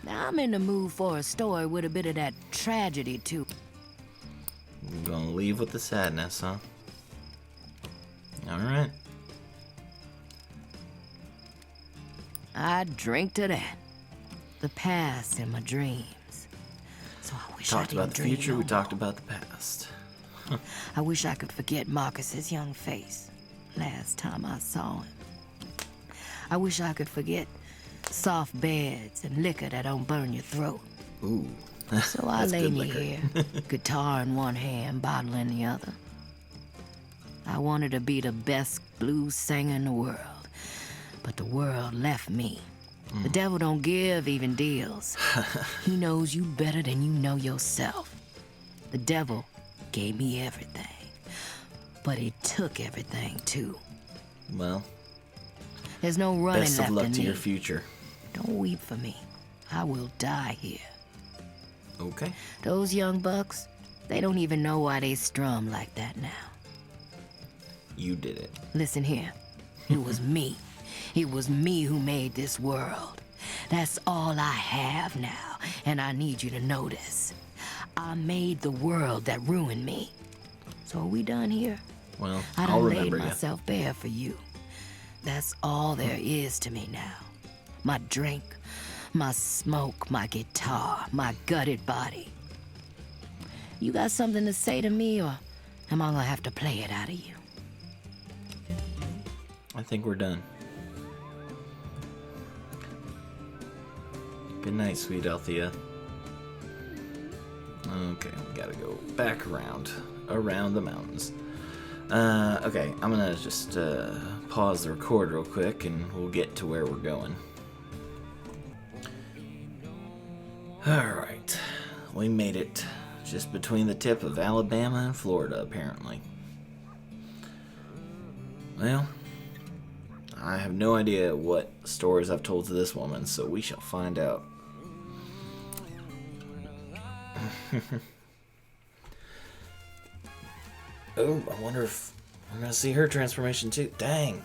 Speaker 4: now I'm in the mood for a story with a bit of that tragedy too.
Speaker 1: I'm gonna leave with the sadness, huh? Alright.
Speaker 4: I drink to that. The past and my dreams. So I wish I
Speaker 1: Talked
Speaker 4: didn't
Speaker 1: about the
Speaker 4: dream
Speaker 1: future,
Speaker 4: no
Speaker 1: we talked
Speaker 4: more.
Speaker 1: about the past.
Speaker 4: I wish I could forget Marcus's young face last time I saw him. I wish I could forget soft beds and liquor that don't burn your throat.
Speaker 1: Ooh.
Speaker 4: So I
Speaker 1: That's
Speaker 4: lay
Speaker 1: good
Speaker 4: me
Speaker 1: liquor.
Speaker 4: here, guitar in one hand, bottle in the other. I wanted to be the best blues singer in the world, but the world left me. The devil don't give even deals. He knows you better than you know yourself. The devil gave me everything, but he took everything too.
Speaker 1: Well,
Speaker 4: There's no running
Speaker 1: best of
Speaker 4: left
Speaker 1: luck
Speaker 4: in
Speaker 1: to
Speaker 4: me.
Speaker 1: your future.
Speaker 4: Don't weep for me. I will die here.
Speaker 1: Okay.
Speaker 4: Those young bucks, they don't even know why they strum like that now.
Speaker 1: You did it.
Speaker 4: Listen here. It was me. It was me who made this world. That's all I have now, and I need you to know this. I made the world that ruined me. So are we done here?
Speaker 1: Well,
Speaker 4: I
Speaker 1: I'll
Speaker 4: done laid
Speaker 1: remember you.
Speaker 4: myself bare for you. That's all there is to me now. My drink, my smoke, my guitar, my gutted body. You got something to say to me, or am I gonna have to play it out of you?
Speaker 1: I think we're done. Good night, sweet Althea. Okay, we gotta go back around the mountains. Okay, I'm gonna just pause the record real quick and we'll get to where we're going. Alright, we made it just between the tip of Alabama and Florida, apparently. Well, I have no idea what stories I've told to this woman, so we shall find out. Oh, I wonder if we're gonna see her transformation too. Dang.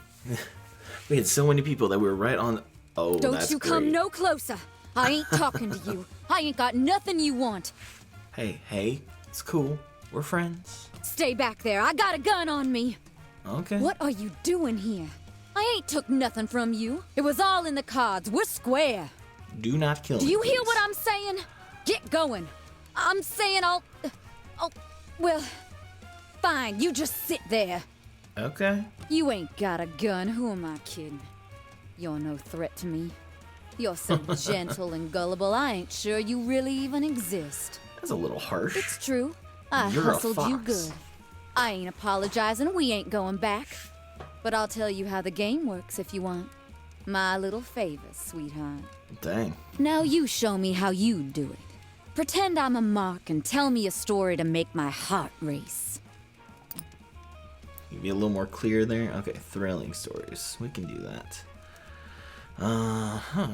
Speaker 1: We had so many people that we were right on. Oh,
Speaker 5: Don't
Speaker 1: that's
Speaker 5: you come
Speaker 1: great.
Speaker 5: no closer. I ain't talking to you. I ain't got nothing you want.
Speaker 1: Hey, it's cool. We're friends.
Speaker 5: Stay back there. I got a gun on me.
Speaker 1: Okay.
Speaker 5: What are you doing here? I ain't took nothing from you. It was all in the cards. We're square.
Speaker 1: Do not kill me.
Speaker 5: Do you hear
Speaker 1: please.
Speaker 5: what I'm saying? Get going. I'm saying well, fine. You just sit there.
Speaker 1: Okay.
Speaker 5: You ain't got a gun. Who am I kidding? You're no threat to me. You're so gentle and gullible, I ain't sure you really even exist.
Speaker 1: That's a little harsh.
Speaker 5: It's true. I
Speaker 1: You're a
Speaker 5: hustled you
Speaker 1: fox.
Speaker 5: good. I ain't apologizing. We ain't going back. But I'll tell you how the game works if you want. My little favor, sweetheart.
Speaker 1: Dang.
Speaker 5: Now you show me how you do it. Pretend I'm a mark and tell me a story to make my heart race.
Speaker 1: You be a little more clear there? Okay, thrilling stories. We can do that. Uh-huh.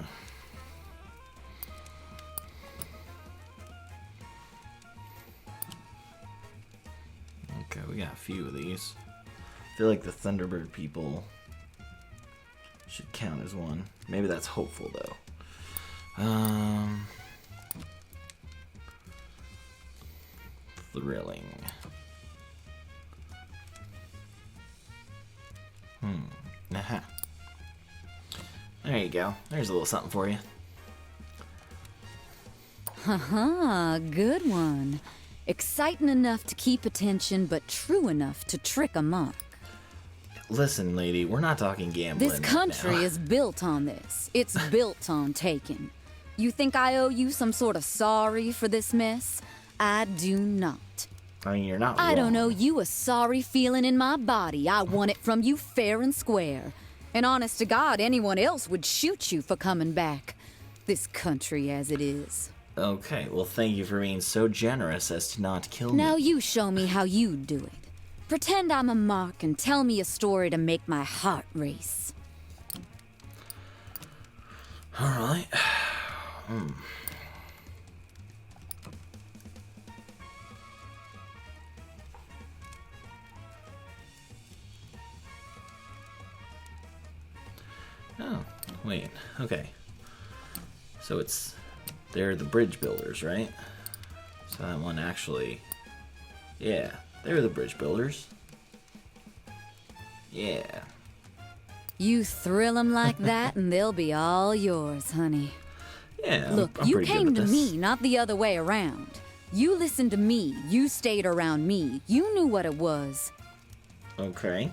Speaker 1: Okay, we got a few of these. I feel like the Thunderbird people should count as one. Maybe that's hopeful, though. Thrilling. Aha. There you go. There's a little something for you.
Speaker 5: Haha, good one. Exciting enough to keep attention, but true enough to trick a monk.
Speaker 1: Listen, lady, we're not talking gambling.
Speaker 5: This
Speaker 1: right
Speaker 5: country
Speaker 1: now.
Speaker 5: is built on this. It's built on taking. You think I owe you some sort of sorry for this mess? I do not.
Speaker 1: I mean, you're not
Speaker 5: I don't
Speaker 1: wrong.
Speaker 5: owe you a sorry feeling in my body. I won it from you fair and square. And honest to God, anyone else would shoot you for coming back. This country as it is.
Speaker 1: Okay, well, thank you for being so generous as to not kill me.
Speaker 5: Now you show me how you do it. Pretend I'm a mark and tell me a story to make my heart race.
Speaker 1: All right. Oh, wait. Okay. So they're the bridge builders, right? So that one actually Yeah, they're the bridge builders. Yeah.
Speaker 5: You thrill 'em like that, and they'll be all yours, honey.
Speaker 1: Yeah,
Speaker 5: Look,
Speaker 1: I'm
Speaker 5: you
Speaker 1: pretty good
Speaker 5: came
Speaker 1: with
Speaker 5: to
Speaker 1: this.
Speaker 5: me, not the other way around. You listened to me. You stayed around me. You knew what it was.
Speaker 1: Okay.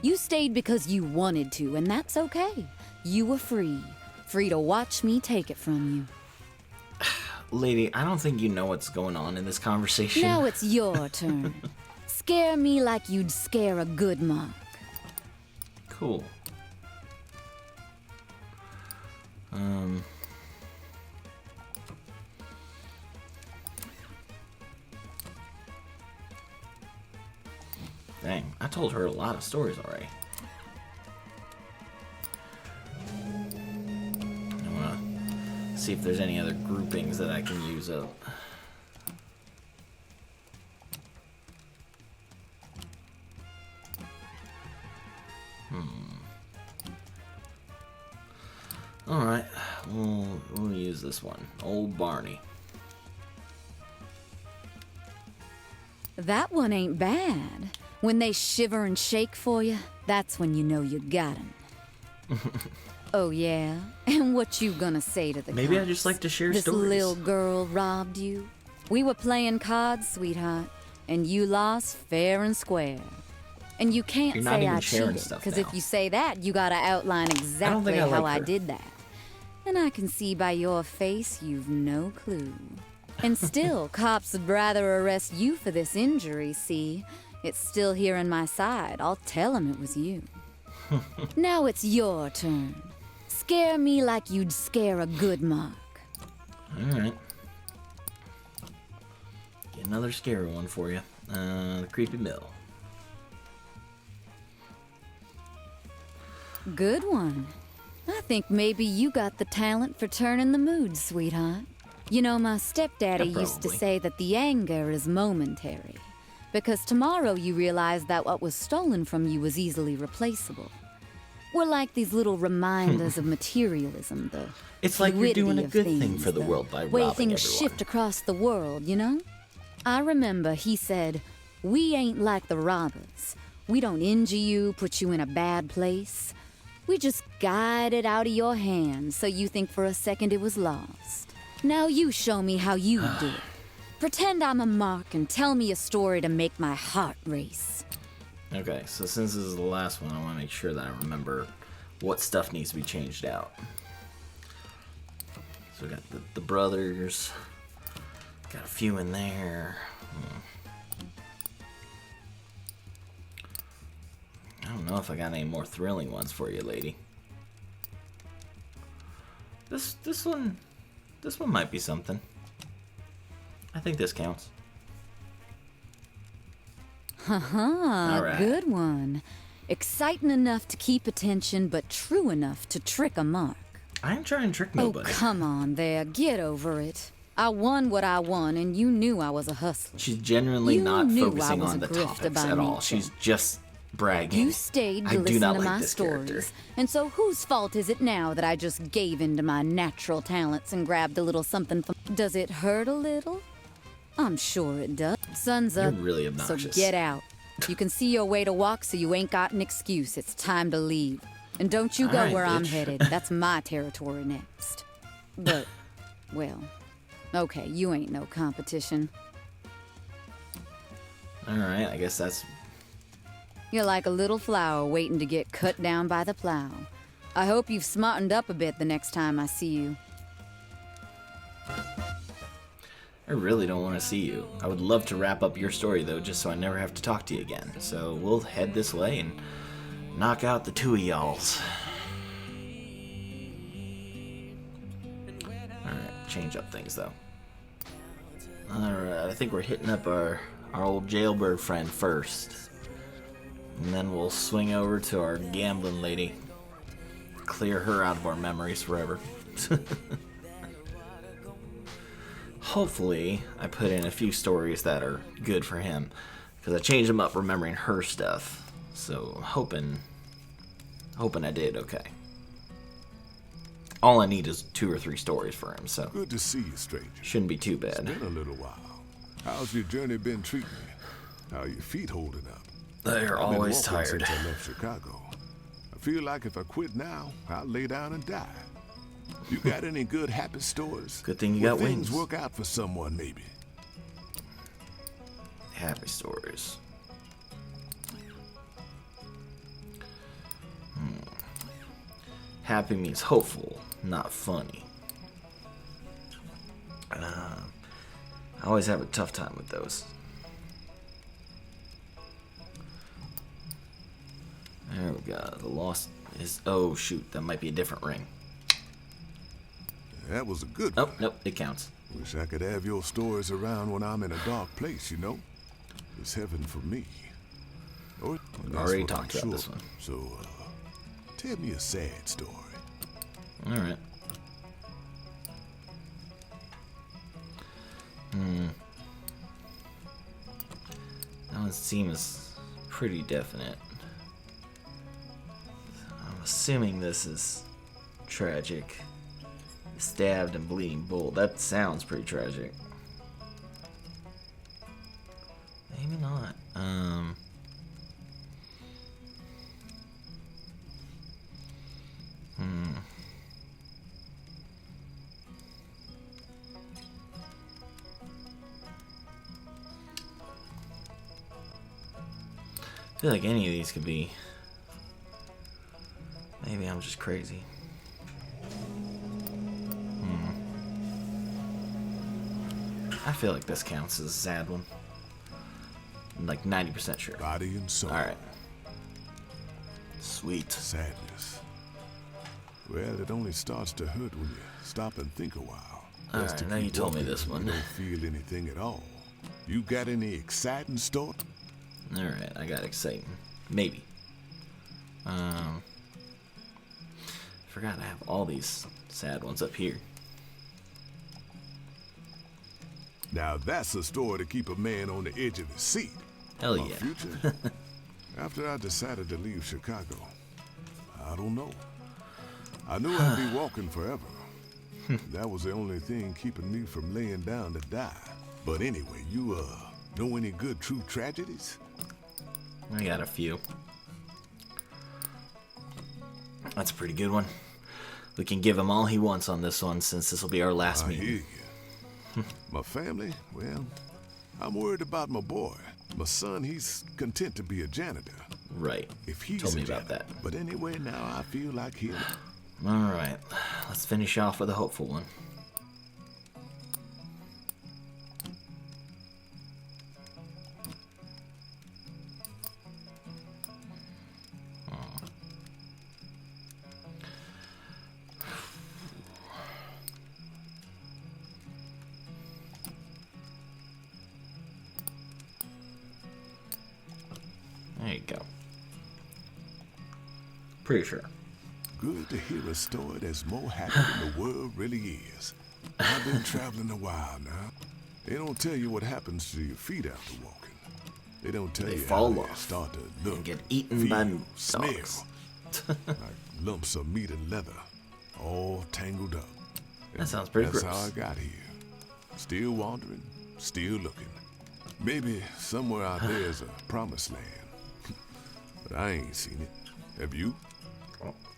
Speaker 5: You stayed because you wanted to, and that's okay. You were free. Free to watch me take it from you.
Speaker 1: Lady, I don't think you know what's going on in this conversation.
Speaker 5: Now it's your turn. Scare me like you'd scare a good mark.
Speaker 1: Cool. Dang, I told her a lot of stories already. I wanna see if there's any other groupings that I can use up. Alright, we'll use this one. Old Barney.
Speaker 5: That one ain't bad. When they shiver and shake for you, that's when you know you got 'em. Oh, yeah? And what you gonna say to the
Speaker 1: Maybe I
Speaker 5: cops?
Speaker 1: just like to share
Speaker 5: This
Speaker 1: stories.
Speaker 5: little girl robbed you? We were playing cards, sweetheart, and you lost fair and square. And you can't
Speaker 1: You're not
Speaker 5: say
Speaker 1: even
Speaker 5: I
Speaker 1: sharing
Speaker 5: cheated,
Speaker 1: stuff
Speaker 5: because
Speaker 1: now.
Speaker 5: if you say that, you gotta outline exactly
Speaker 1: I
Speaker 5: how
Speaker 1: like
Speaker 5: I
Speaker 1: her.
Speaker 5: did that. And I can see by your face you've no clue. And still, cops would rather arrest you for this injury, see? It's still here on my side. I'll tell 'em it was you. Now it's your turn. Scare me like you'd scare a good mark.
Speaker 1: Alright. Get another scary one for you. The Creepy Mill.
Speaker 5: Good one. I think maybe you got the talent for turning the mood, sweetheart. You know, my stepdaddy
Speaker 1: Yeah,
Speaker 5: used to
Speaker 1: probably.
Speaker 5: say that the anger is momentary. Because tomorrow you realize that what was stolen from you was easily replaceable. We're like these little reminders of materialism, the
Speaker 1: It's like you're doing a
Speaker 5: fluidity of
Speaker 1: good thing
Speaker 5: things,
Speaker 1: for the world by
Speaker 5: way
Speaker 1: robbing
Speaker 5: things
Speaker 1: everyone.
Speaker 5: shift across the world, you know? I remember he said, "We ain't like the robbers. We don't injure you, put you in a bad place. We just guide it out of your hands so you think for a second it was lost. Now you show me how you do it. Pretend I'm a mark and tell me a story to make my heart race."
Speaker 1: Okay, so since this is the last one, I want to make sure that I remember what stuff needs to be changed out. So we got the brothers. Got a few in there. I don't know if I got any more thrilling ones for you, lady. This one might be something. I think this counts. All right.
Speaker 5: Good one. Exciting enough to keep attention, but true enough to trick a mark.
Speaker 1: I ain't trying to trick
Speaker 5: Oh,
Speaker 1: nobody.
Speaker 5: come on there. Get over it. I won what I won, and you knew I was a hustler.
Speaker 1: She's genuinely
Speaker 5: You
Speaker 1: not
Speaker 5: knew
Speaker 1: focusing
Speaker 5: I was
Speaker 1: on
Speaker 5: a
Speaker 1: the
Speaker 5: grifter
Speaker 1: topics
Speaker 5: by
Speaker 1: at all.
Speaker 5: nature.
Speaker 1: She's just bragging.
Speaker 5: You stayed to
Speaker 1: I do
Speaker 5: listen
Speaker 1: not
Speaker 5: to
Speaker 1: like
Speaker 5: my
Speaker 1: this
Speaker 5: stories.
Speaker 1: character.
Speaker 5: And so whose fault is it now that I just gave in to my natural talents and grabbed a little something from... Does it hurt a little? I'm sure it does. Sun's
Speaker 1: You're
Speaker 5: up,
Speaker 1: really
Speaker 5: so
Speaker 1: obnoxious.
Speaker 5: get out. You can see your way to walk, so you ain't got an excuse. It's time to leave. And don't you go
Speaker 1: Alright,
Speaker 5: where I'm
Speaker 1: bitch.
Speaker 5: headed. That's my territory next. But, well, okay, you ain't no competition.
Speaker 1: Alright, I guess that's...
Speaker 5: You're like a little flower waiting to get cut down by the plow. I hope you've smartened up a bit the next time I see you.
Speaker 1: I really don't want to see you. I would love to wrap up your story, though, just so I never have to talk to you again. So we'll head this way and knock out the two of y'alls. Alright, change up things, though. Alright, I think we're hitting up our old jailbird friend first. And then we'll swing over to our gambling lady. Clear her out of our memories forever. Hopefully, I put in a few stories that are good for him. Because I changed them up remembering her stuff. So, hoping I did okay. All I need is 2 or 3 stories for him, so
Speaker 3: Good to see you, stranger.
Speaker 1: shouldn't be too
Speaker 3: It's
Speaker 1: bad.
Speaker 3: been a little while. How's your journey been treating you? How are your feet holding up?
Speaker 1: They're
Speaker 3: I've been
Speaker 1: always
Speaker 3: walking
Speaker 1: tired.
Speaker 3: since I left Chicago. I feel like if I quit now, I'll lay down and die. You got any good happy stories?
Speaker 1: Good thing you
Speaker 3: Where
Speaker 1: got
Speaker 3: things
Speaker 1: wings.
Speaker 3: work out for someone, maybe.
Speaker 1: Happy stories. Happy means hopeful, not funny. I always have a tough time with those. There we go. The lost is... Oh, shoot. That might be a different ring.
Speaker 3: That was a good
Speaker 1: Oh,
Speaker 3: one.
Speaker 1: nope. It counts.
Speaker 3: Wish I could have your stories around when I'm in a dark place, you know? It's heaven for me. Or,
Speaker 1: We've
Speaker 3: that's
Speaker 1: already
Speaker 3: what I'm
Speaker 1: talked about
Speaker 3: sure
Speaker 1: this one.
Speaker 3: of. So, tell me a sad story.
Speaker 1: Alright. That one seems pretty definite. I'm assuming this is tragic. Stabbed and bleeding bull. That sounds pretty tragic. Maybe not. I feel like any of these could be. Maybe I'm just crazy. I feel like this counts as a sad one. I'm like 90% sure.
Speaker 3: Body and soul.
Speaker 1: Alright. Sweet.
Speaker 3: Sadness. Well, it only starts to hurt when you stop and think a while. Best to
Speaker 1: Alright, now
Speaker 3: keep
Speaker 1: you told me
Speaker 3: walking
Speaker 1: this
Speaker 3: when
Speaker 1: one.
Speaker 3: you don't feel anything at all. You got any exciting story?
Speaker 1: Alright, I got exciting. Maybe. Forgot I have all these sad ones up here.
Speaker 3: Now that's a story to keep a man on the edge of his seat.
Speaker 1: Hell
Speaker 3: My
Speaker 1: yeah.
Speaker 3: future? After I decided to leave Chicago, I don't know. I knew I'd be walking forever. That was the only thing keeping me from laying down to die. But anyway, you know any good true tragedies?
Speaker 1: I got a few. That's a pretty good one. We can give him all he wants on this one since this will be our last
Speaker 3: I hear
Speaker 1: meeting.
Speaker 3: you. My family, well, I'm worried about my boy. My son, he's content to be a janitor.
Speaker 1: Right.
Speaker 3: If he's
Speaker 1: Told
Speaker 3: a
Speaker 1: me about
Speaker 3: janitor.
Speaker 1: that.
Speaker 3: But anyway, now I feel like he'll...
Speaker 1: Alright. Let's finish off with a hopeful one. There you go. Pretty sure.
Speaker 3: Good to hear a story that's more happy than the world really is. I've been traveling a while now. They don't tell you what happens to your feet after walking. They don't tell
Speaker 1: They
Speaker 3: you
Speaker 1: fall
Speaker 3: how they
Speaker 1: off
Speaker 3: start to look,
Speaker 1: and get eaten
Speaker 3: feel,
Speaker 1: by
Speaker 3: smell,
Speaker 1: dogs.
Speaker 3: like lumps of meat and leather, all tangled up.
Speaker 1: That sounds pretty
Speaker 3: That's
Speaker 1: gross.
Speaker 3: how I got here. Still wandering, still looking. Maybe somewhere out there is a promised land. But I ain't seen it. Have you?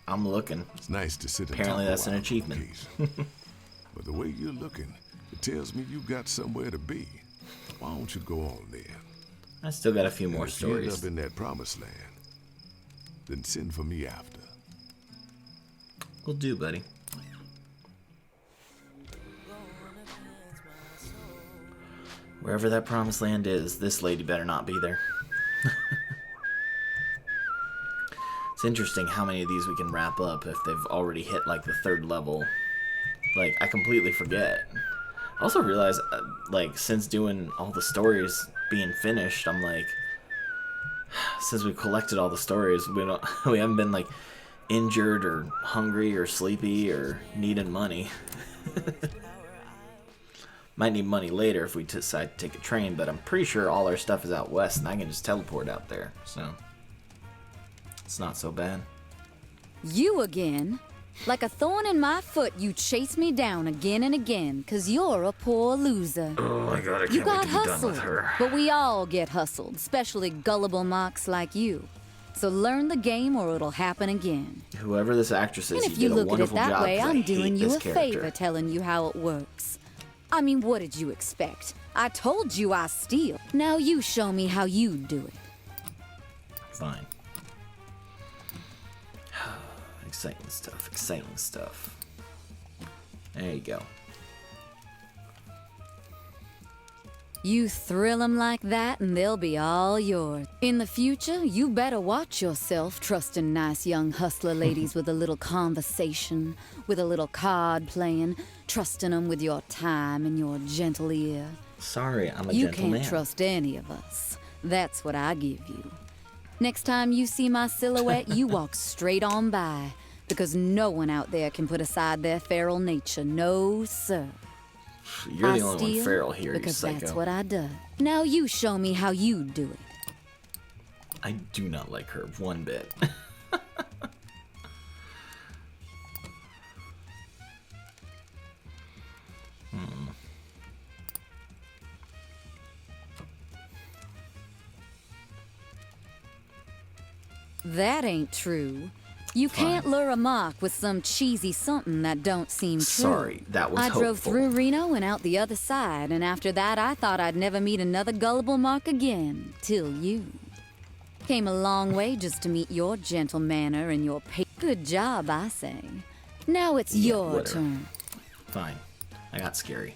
Speaker 1: I'm looking.
Speaker 3: It's nice to sit and
Speaker 1: Apparently
Speaker 3: talk
Speaker 1: that's
Speaker 3: a
Speaker 1: an
Speaker 3: while on
Speaker 1: achievement.
Speaker 3: occasion. But the way you're looking, it tells me you got somewhere to be. Why don't you go on there?
Speaker 1: I still got a few more
Speaker 3: And if you end
Speaker 1: stories.
Speaker 3: up in that promised land, then send for me after.
Speaker 1: Will do, buddy. Wherever that promised land is, this lady better not be there. It's interesting how many of these we can wrap up if they've already hit like the 3rd level. Like, I completely forget. I also realize, like, since doing all the stories being finished, I'm like, since we've collected all the stories, we haven't been like injured or hungry or sleepy or needing money. Might need money later if we decide to take a train, but I'm pretty sure all our stuff is out west and I can just teleport out there, so it's not so bad.
Speaker 5: You again? Like a thorn in my foot, you chase me down again and again, 'cause you're a poor loser.
Speaker 1: Oh my god, I can't
Speaker 5: You
Speaker 1: wait
Speaker 5: got
Speaker 1: to be done
Speaker 5: hustled,
Speaker 1: with her.
Speaker 5: but we all get hustled, especially gullible marks like you. So learn the game or it'll happen again.
Speaker 1: Whoever this actress is,
Speaker 5: And if
Speaker 1: you
Speaker 5: you
Speaker 1: did a
Speaker 5: look at it
Speaker 1: wonderful
Speaker 5: that
Speaker 1: job,
Speaker 5: way,
Speaker 1: 'cause I
Speaker 5: I'm
Speaker 1: hate
Speaker 5: doing you
Speaker 1: this
Speaker 5: a
Speaker 1: character.
Speaker 5: favor telling you how it works. I mean, what did you expect? I told you I steal. Now you show me how you do it.
Speaker 1: Fine. Exciting stuff, exciting stuff. There you go.
Speaker 5: You thrill 'em like that and they'll be all yours. In the future, you better watch yourself trusting nice young hustler ladies with a little conversation, with a little card playing, trusting 'em with your time and your gentle ear.
Speaker 1: Sorry, I'm a
Speaker 5: You
Speaker 1: gentleman.
Speaker 5: can't trust any of us. That's what I give you. Next time you see my silhouette, you walk straight on by, because no one out there can put aside their feral nature. No, sir.
Speaker 1: You're the
Speaker 5: I
Speaker 1: only one
Speaker 5: steal
Speaker 1: feral here, you
Speaker 5: because
Speaker 1: psycho.
Speaker 5: that's what I do. Now you show me how you do it.
Speaker 1: I do not like her one bit.
Speaker 5: That ain't true. You
Speaker 1: Fine.
Speaker 5: can't lure a mark with some cheesy something that don't seem true.
Speaker 1: Sorry, that was
Speaker 5: I drove
Speaker 1: hopeful.
Speaker 5: through Reno and out the other side, and after that I thought I'd never meet another gullible mark again. Till you. Came a long way just to meet your gentle manner and your good job, I say. Now it's
Speaker 1: Yeah,
Speaker 5: your
Speaker 1: whatever.
Speaker 5: turn.
Speaker 1: Fine. I got scary.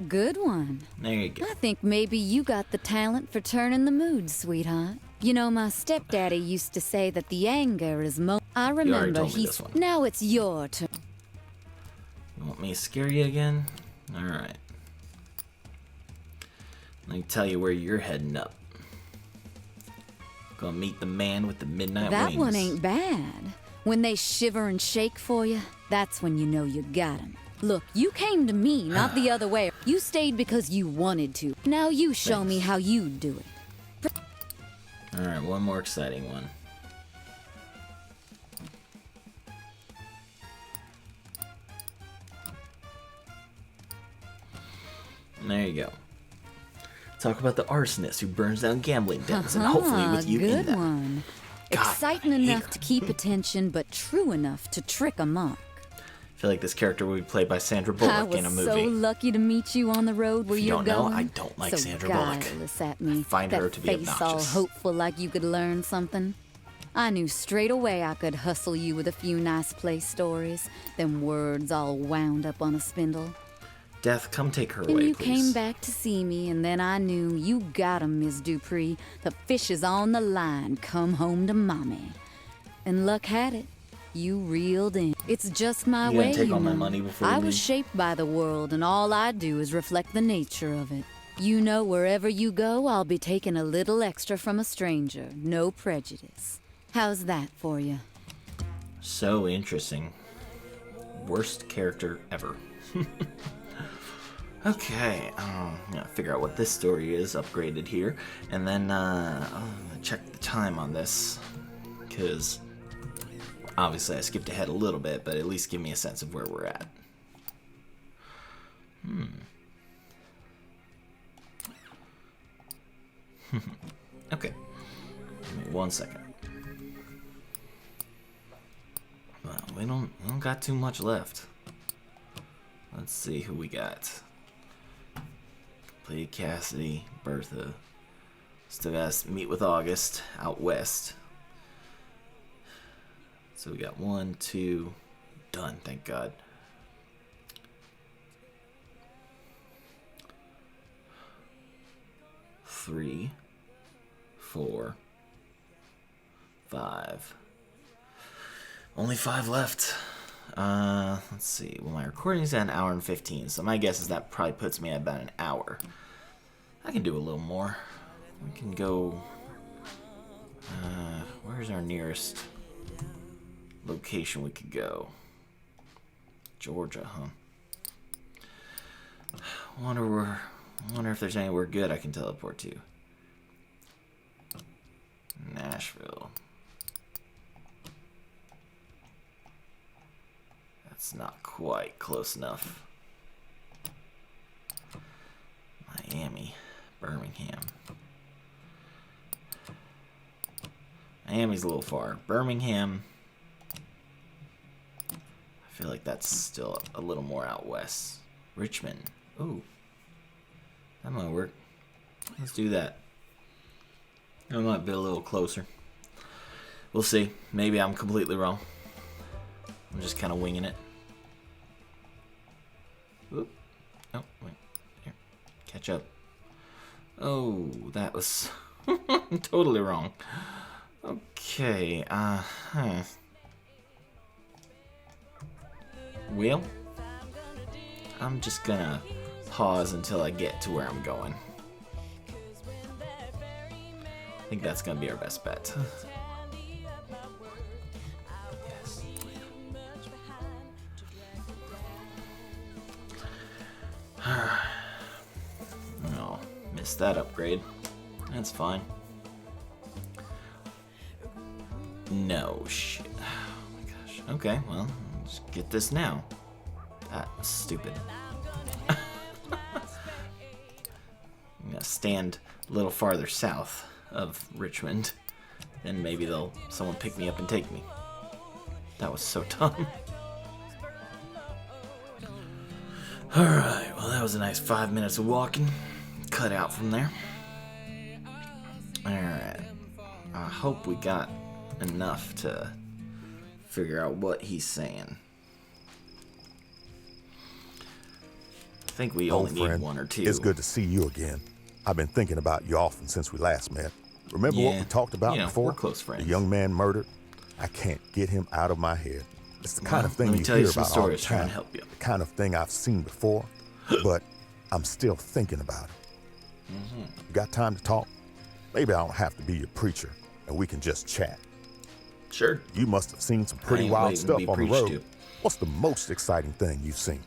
Speaker 5: Good one.
Speaker 1: There you go.
Speaker 5: I think maybe you got the talent for turning the mood, sweetheart. You know, my stepdaddy used to say that the anger is I remember
Speaker 1: told me this one.
Speaker 5: Now it's your turn.
Speaker 1: You want me to scare you again? Alright. Let me tell you where you're heading up. Gonna meet the man with the midnight
Speaker 5: That
Speaker 1: wings.
Speaker 5: one ain't bad. When they shiver and shake for you, that's when you know you got 'em. Look, you came to me, not the other way. You stayed because you wanted to. Now you show me
Speaker 1: Thanks.
Speaker 5: how you do it.
Speaker 1: Alright, one more exciting one. There you go. Talk about the arsonist who burns down gambling dens, and hopefully with you in
Speaker 5: Good
Speaker 1: them.
Speaker 5: one.
Speaker 1: God,
Speaker 5: Exciting
Speaker 1: I hate
Speaker 5: enough
Speaker 1: her.
Speaker 5: to keep attention, but true enough to trick a mark.
Speaker 1: I feel like this character would be played by Sandra Bullock
Speaker 5: I was
Speaker 1: in a movie.
Speaker 5: so lucky to meet you on the road where
Speaker 1: If you
Speaker 5: you're
Speaker 1: don't know,
Speaker 5: going.
Speaker 1: I don't like
Speaker 5: so
Speaker 1: Sandra Bullock.
Speaker 5: guileless at me.
Speaker 1: I find
Speaker 5: that
Speaker 1: her to be
Speaker 5: face all
Speaker 1: obnoxious.
Speaker 5: hopeful like you could learn something. I knew straight away I could hustle you with a few nice place stories, them words all wound up on a spindle.
Speaker 1: Death, come take her
Speaker 5: And
Speaker 1: away,
Speaker 5: you
Speaker 1: please.
Speaker 5: came back to see me, and then I knew you got 'em, Miss Dupree. The fish is on the line. Come home to mommy. And luck had it. You reeled in. It's just my
Speaker 1: You
Speaker 5: way,
Speaker 1: gonna take
Speaker 5: you
Speaker 1: all my
Speaker 5: know.
Speaker 1: money before
Speaker 5: I
Speaker 1: you
Speaker 5: was
Speaker 1: leave?
Speaker 5: shaped by the world, and all I do is reflect the nature of it. You know, wherever you go, I'll be taking a little extra from a stranger. No prejudice. How's that for you?
Speaker 1: So interesting. Worst character ever. Okay, I'm gonna figure out what this story is upgraded here, and then I'll check the time on this, because obviously I skipped ahead a little bit, but at least give me a sense of where we're at. Okay, give me 1 second. Well, we don't got too much left. Let's see who we got. Completed Cassidy, Bertha. Still got to meet with August out west. So we got 1, 2, done, thank God. Three, 4, 5. Only 5 left. Let's see. Well, my recording's at 1 hour and 15, so my guess is that probably puts me at about an hour. I can do a little more. We can go. Where's our nearest location we could go? Georgia, huh? I wonder if there's anywhere good I can teleport to. Nashville. That's not quite close enough. Miami. Birmingham. Miami's a little far. Birmingham. I feel like that's still a little more out west. Richmond. Ooh. That might work. Let's do that. It might be a little closer. We'll see. Maybe I'm completely wrong. I'm just kind of winging it. Oop. Oh, wait. Here. Catch up. Oh, that was totally wrong. Okay, Well, I'm just gonna pause until I get to where I'm going. I think that's gonna be our best bet. Yes. Oh, missed that upgrade. That's fine. No shit. Oh my gosh. Okay, well, let's get this now. That was stupid. I'm gonna stand a little farther south of Richmond, then maybe someone pick me up and take me. That was so dumb. Alright, well that was a nice 5 minutes of walking. Cut out from there. Alright. I hope we got enough to figure out what he's saying. I think we only need one or two.
Speaker 2: It's good to see you again. I've been thinking about you often since we last met. Remember what we talked about before?
Speaker 1: We're close friends.
Speaker 2: The young man murdered? I can't get him out of my head. It's the kind of thing you
Speaker 1: tell
Speaker 2: hear
Speaker 1: you some
Speaker 2: about all the
Speaker 1: stories trying
Speaker 2: time.
Speaker 1: to help you.
Speaker 2: The kind of thing I've seen before, but I'm still thinking about it. You got time to talk? Maybe I don't have to be your preacher, and we can just chat.
Speaker 1: Sure.
Speaker 2: You must have seen some pretty
Speaker 1: ain't
Speaker 2: wild
Speaker 1: waiting to
Speaker 2: stuff
Speaker 1: be
Speaker 2: on the
Speaker 1: preached
Speaker 2: road.
Speaker 1: to.
Speaker 2: What's the most exciting thing you've seen?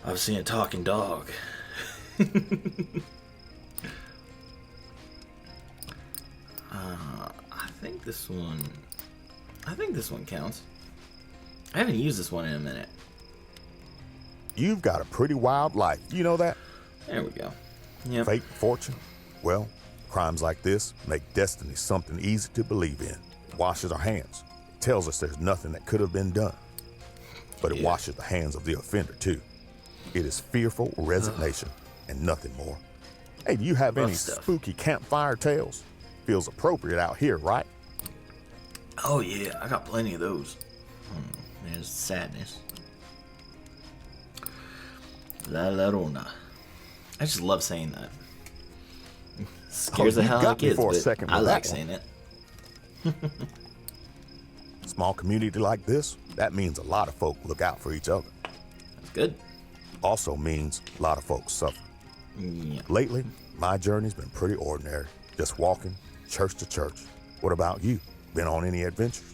Speaker 1: I've seen a talking dog. I think this one counts. I haven't used this one in a minute.
Speaker 2: You've got a pretty wild life. You know that?
Speaker 1: There we go. Yep.
Speaker 2: Fate, fortune. Well, crimes like this make destiny something easy to believe in. It washes our hands. It tells us there's nothing that could have been done. But it washes the hands of the offender, too. It is fearful resignation and nothing more. Hey, do you have
Speaker 1: Rough
Speaker 2: any
Speaker 1: stuff.
Speaker 2: spooky campfire tales? Feels appropriate out here, right?
Speaker 1: Oh yeah, I got plenty of those. There's sadness. La Llorona. I just love saying that. Scares the
Speaker 2: you
Speaker 1: hell out
Speaker 2: got
Speaker 1: of
Speaker 2: me
Speaker 1: kids,
Speaker 2: for a
Speaker 1: but
Speaker 2: second
Speaker 1: I
Speaker 2: with
Speaker 1: like
Speaker 2: that
Speaker 1: saying it.
Speaker 2: Small community like this, that means a lot of folk look out for each other.
Speaker 1: That's good.
Speaker 2: Also means a lot of folks suffer.
Speaker 1: Yeah.
Speaker 2: Lately, my journey's been pretty ordinary. Just walking, church to church. What about you? Been on any adventures?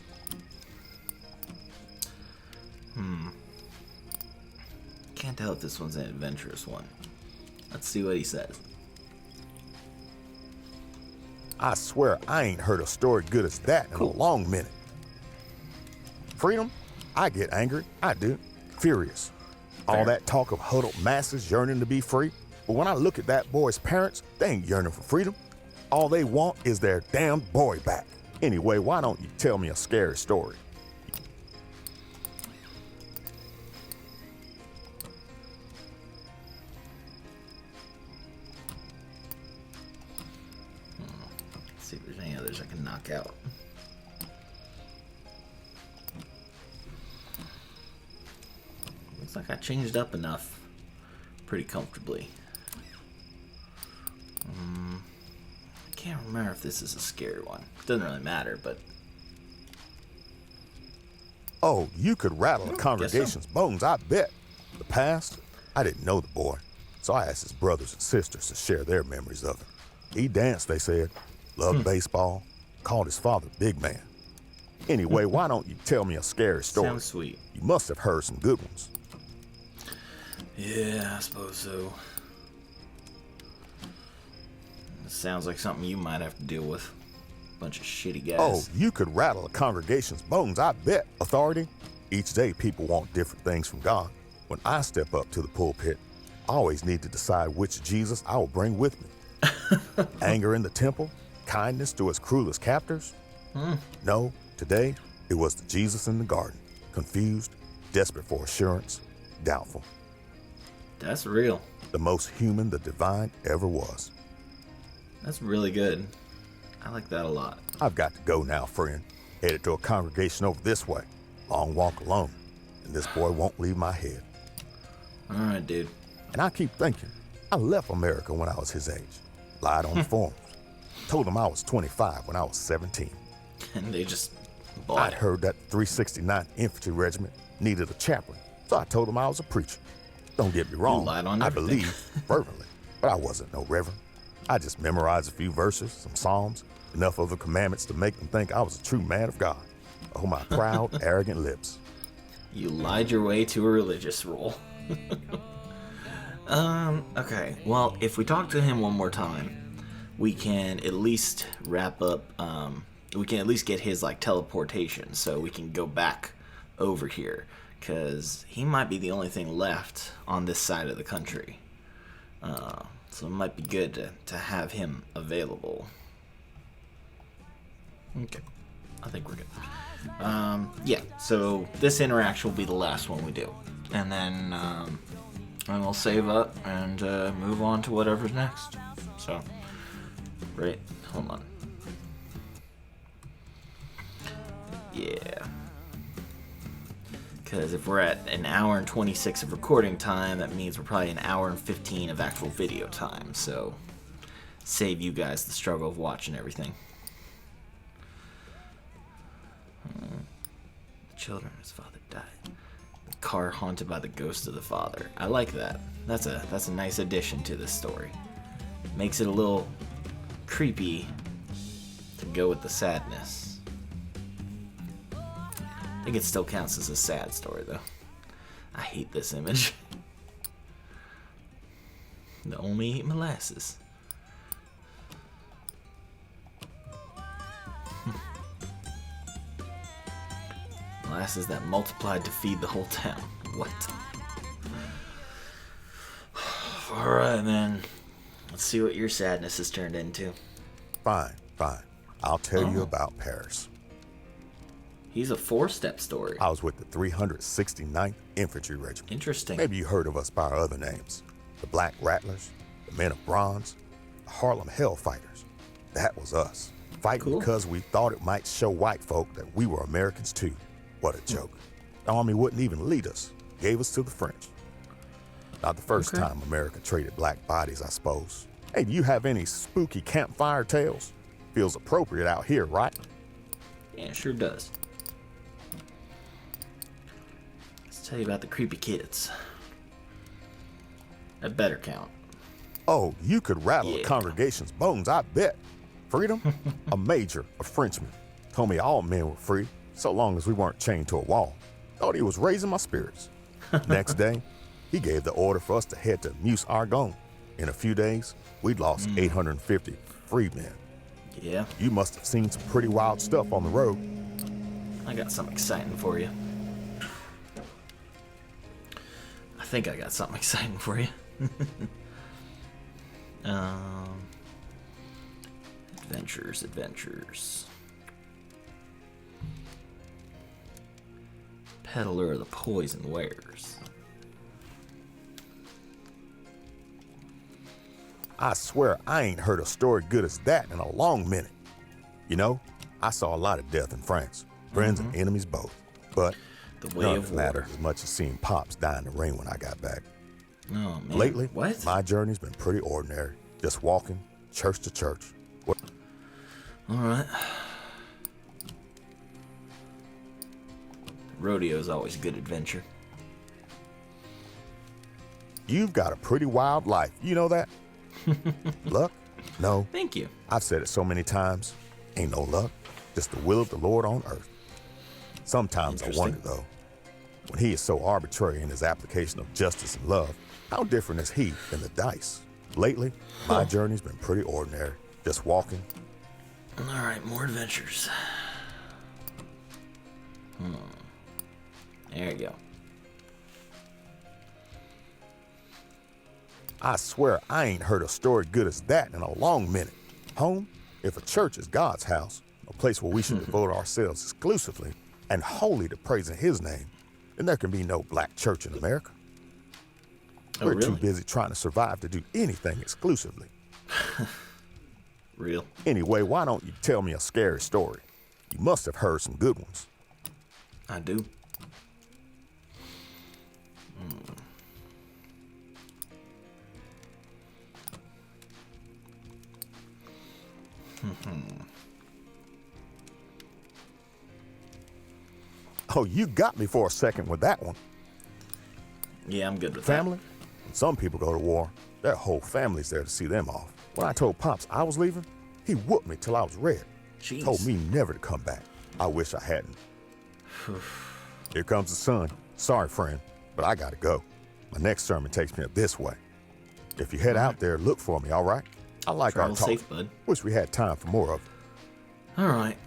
Speaker 1: Can't tell if this one's an adventurous one. Let's see what he says.
Speaker 2: I swear I ain't heard a story good as that in a long minute. Freedom? I get angry. I do. Furious.
Speaker 1: Fair.
Speaker 2: All that talk of huddled masses yearning to be free. But when I look at that boy's parents, they ain't yearning for freedom. All they want is their damn boy back. Anyway, why don't you tell me a scary story?
Speaker 1: Let's see if there's any others I can knock out. Looks like I changed up enough pretty comfortably. I can't remember if this is a scary one. Doesn't really matter, but
Speaker 2: Oh, you could rattle a
Speaker 1: guess so.
Speaker 2: congregation's bones, I bet. The past, I didn't know the boy, so I asked his brothers and sisters to share their memories of him. He danced, they said, loved baseball, called his father Big Man. Anyway, why don't you tell me a scary story?
Speaker 1: sounds sweet.
Speaker 2: You must have heard some good ones.
Speaker 1: Yeah, I suppose so. Sounds like something you might have to deal with. Bunch of shitty guys.
Speaker 2: Oh, you could rattle a congregation's bones, I bet, Authority. Each day people want different things from God. When I step up to the pulpit, I always need to decide which Jesus I will bring with me. Anger in the temple? Kindness to his cruelest captors? No, today it was the Jesus in the garden. Confused, desperate for assurance, doubtful.
Speaker 1: That's real.
Speaker 2: The most human the divine ever was.
Speaker 1: That's really good. I like that a lot.
Speaker 2: I've got to go now, friend. Headed to a congregation over this way. Long walk alone. And this boy won't leave my head.
Speaker 1: All right, dude.
Speaker 2: And I keep thinking, I left America when I was his age. Lied on the forms. Told them I was 25 when I was 17.
Speaker 1: And they just bought
Speaker 2: I'd
Speaker 1: it.
Speaker 2: heard that 369th Infantry Regiment needed a chaplain, so I told them I was a preacher. Don't get me wrong,
Speaker 1: lied on
Speaker 2: I
Speaker 1: everything.
Speaker 2: believed fervently, but I wasn't no reverend. I just memorized a few verses, some psalms, enough of the commandments to make them think I was a true man of God. Oh, my proud, arrogant lips.
Speaker 1: You lied your way to a religious role. Okay. Well, if we talk to him one more time, we can at least wrap up, we can at least get his, like, teleportation, so we can go back over here, because he might be the only thing left on this side of the country. So it might be good to have him available. Okay. I think we're good. Yeah, so this interaction will be the last one we do. And then we'll save up and move on to whatever's next. So, right, hold on. Yeah. Because if we're at an hour and 26 of recording time, that means we're probably an hour and 15 of actual video time. So, save you guys the struggle of watching everything. The children, his father died. The car haunted by the ghost of the father. I like that. That's a nice addition to this story. Makes it a little creepy to go with the sadness. I think it still counts as a sad story, though. I hate this image. They only eat molasses. Molasses that multiplied to feed the whole town. What? Alright, man. Let's see what your sadness has turned into.
Speaker 2: Fine, fine. I'll tell you about Paris.
Speaker 1: He's a 4-step story.
Speaker 2: I was with the 369th Infantry Regiment.
Speaker 1: Interesting.
Speaker 2: Maybe you heard of us by our other names. The Black Rattlers, the Men of Bronze, the Harlem Hellfighters. That was us. Fighting
Speaker 1: Cool.
Speaker 2: because we thought it might show white folk that we were Americans too. What a joke. The Army wouldn't even lead us. Gave us to the French. Not the first
Speaker 1: Okay.
Speaker 2: time America traded black bodies, I suppose. Hey, do you have any spooky campfire tales? Feels appropriate out here, right?
Speaker 1: Yeah, it sure does. Let's tell you about the creepy kids. That better count.
Speaker 2: Oh, you could rattle a
Speaker 1: Yeah.
Speaker 2: congregation's bones, I bet. Freedom? A major, a Frenchman, told me all men were free, so long as we weren't chained to a wall. Thought he was raising my spirits. Next day, he gave the order for us to head to Meuse Argonne. In a few days, we'd lost 850 freedmen.
Speaker 1: Yeah,
Speaker 2: You must have seen some pretty wild stuff on the road.
Speaker 1: I got something exciting for you. I think I got something exciting for you. Adventures. Peddler of the poison wares.
Speaker 2: I swear I ain't heard a story good as that in a long minute. You know, I saw a lot of death in France, friends and enemies both. But
Speaker 1: The way
Speaker 2: none
Speaker 1: of
Speaker 2: of it mattered
Speaker 1: water.
Speaker 2: as much as seeing Pops die in the rain when I got back.
Speaker 1: Oh man.
Speaker 2: Lately,
Speaker 1: What?
Speaker 2: my journey's been pretty ordinary. Just walking, church to church. What?
Speaker 1: Alright. Rodeo's always a good adventure.
Speaker 2: You've got a pretty wild life. You know that? Luck? No.
Speaker 1: Thank you.
Speaker 2: I've said it so many times. Ain't no luck. Just the will of the Lord on earth. Sometimes I wonder,
Speaker 1: Interesting.
Speaker 2: though, when he is so arbitrary in his application of justice and love, how different is he than the dice? Lately, my journey's been pretty ordinary. Just walking.
Speaker 1: Alright, more adventures. There you go.
Speaker 2: I swear I ain't heard a story good as that in a long minute. Home, if a church is God's house, a place where we should devote ourselves exclusively and wholly to praising his name, then there can be no black church in America.
Speaker 1: Oh,
Speaker 2: We're
Speaker 1: really?
Speaker 2: too busy trying to survive to do anything exclusively.
Speaker 1: Real.
Speaker 2: Anyway, why don't you tell me a scary story? You must have heard some good ones.
Speaker 1: I do.
Speaker 2: Oh, you got me for a second with that one.
Speaker 1: Yeah, I'm good with
Speaker 2: Family? When some people go to war, their whole family's there to see them off. When I told Pops I was leaving, he whooped me till I was red.
Speaker 1: Jeez.
Speaker 2: Told me never to come back. I wish I hadn't. Here comes the sun. Sorry, friend, but I gotta go. My next sermon takes me up this way. If you head out there, look for me, all right? I like
Speaker 1: Travel
Speaker 2: our talk.
Speaker 1: safe, bud.
Speaker 2: Wish we had time for more of it.
Speaker 1: Alright,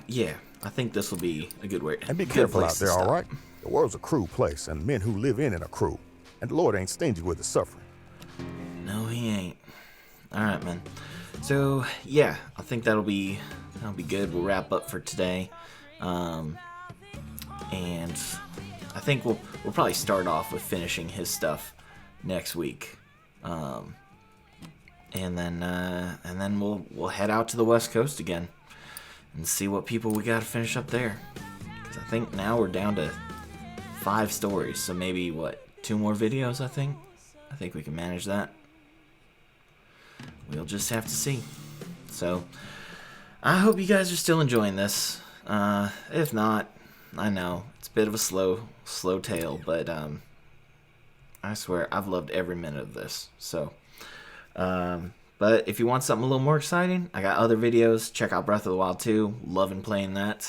Speaker 1: yeah. I think this will be a good way.
Speaker 2: And be
Speaker 1: good
Speaker 2: careful
Speaker 1: place
Speaker 2: out
Speaker 1: to
Speaker 2: there, all
Speaker 1: stop.
Speaker 2: right? The world's a cruel place, and men who live in it are cruel. And the Lord ain't stingy with his suffering.
Speaker 1: No, he ain't. Alright, man. So, yeah, I think that'll be good. We'll wrap up for today. And I think we'll probably start off with finishing his stuff next week. And then we'll head out to the West Coast again and see what people we got to finish up there. Because I think now we're down to 5 stories, so maybe 2 more videos. I think we can manage that. We'll just have to see. So I hope you guys are still enjoying this. If not, I know it's a bit of a slow tale, but I swear I've loved every minute of this. So but if you want something a little more exciting, I got other videos. Check out Breath of the Wild 2. Loving playing that.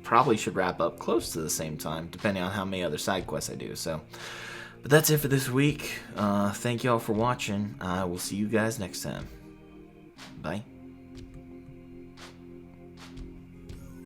Speaker 1: Probably should wrap up close to the same time, depending on how many other side quests I do. So, but that's it for this week. Thank you all for watching. I will see you guys next time. Bye.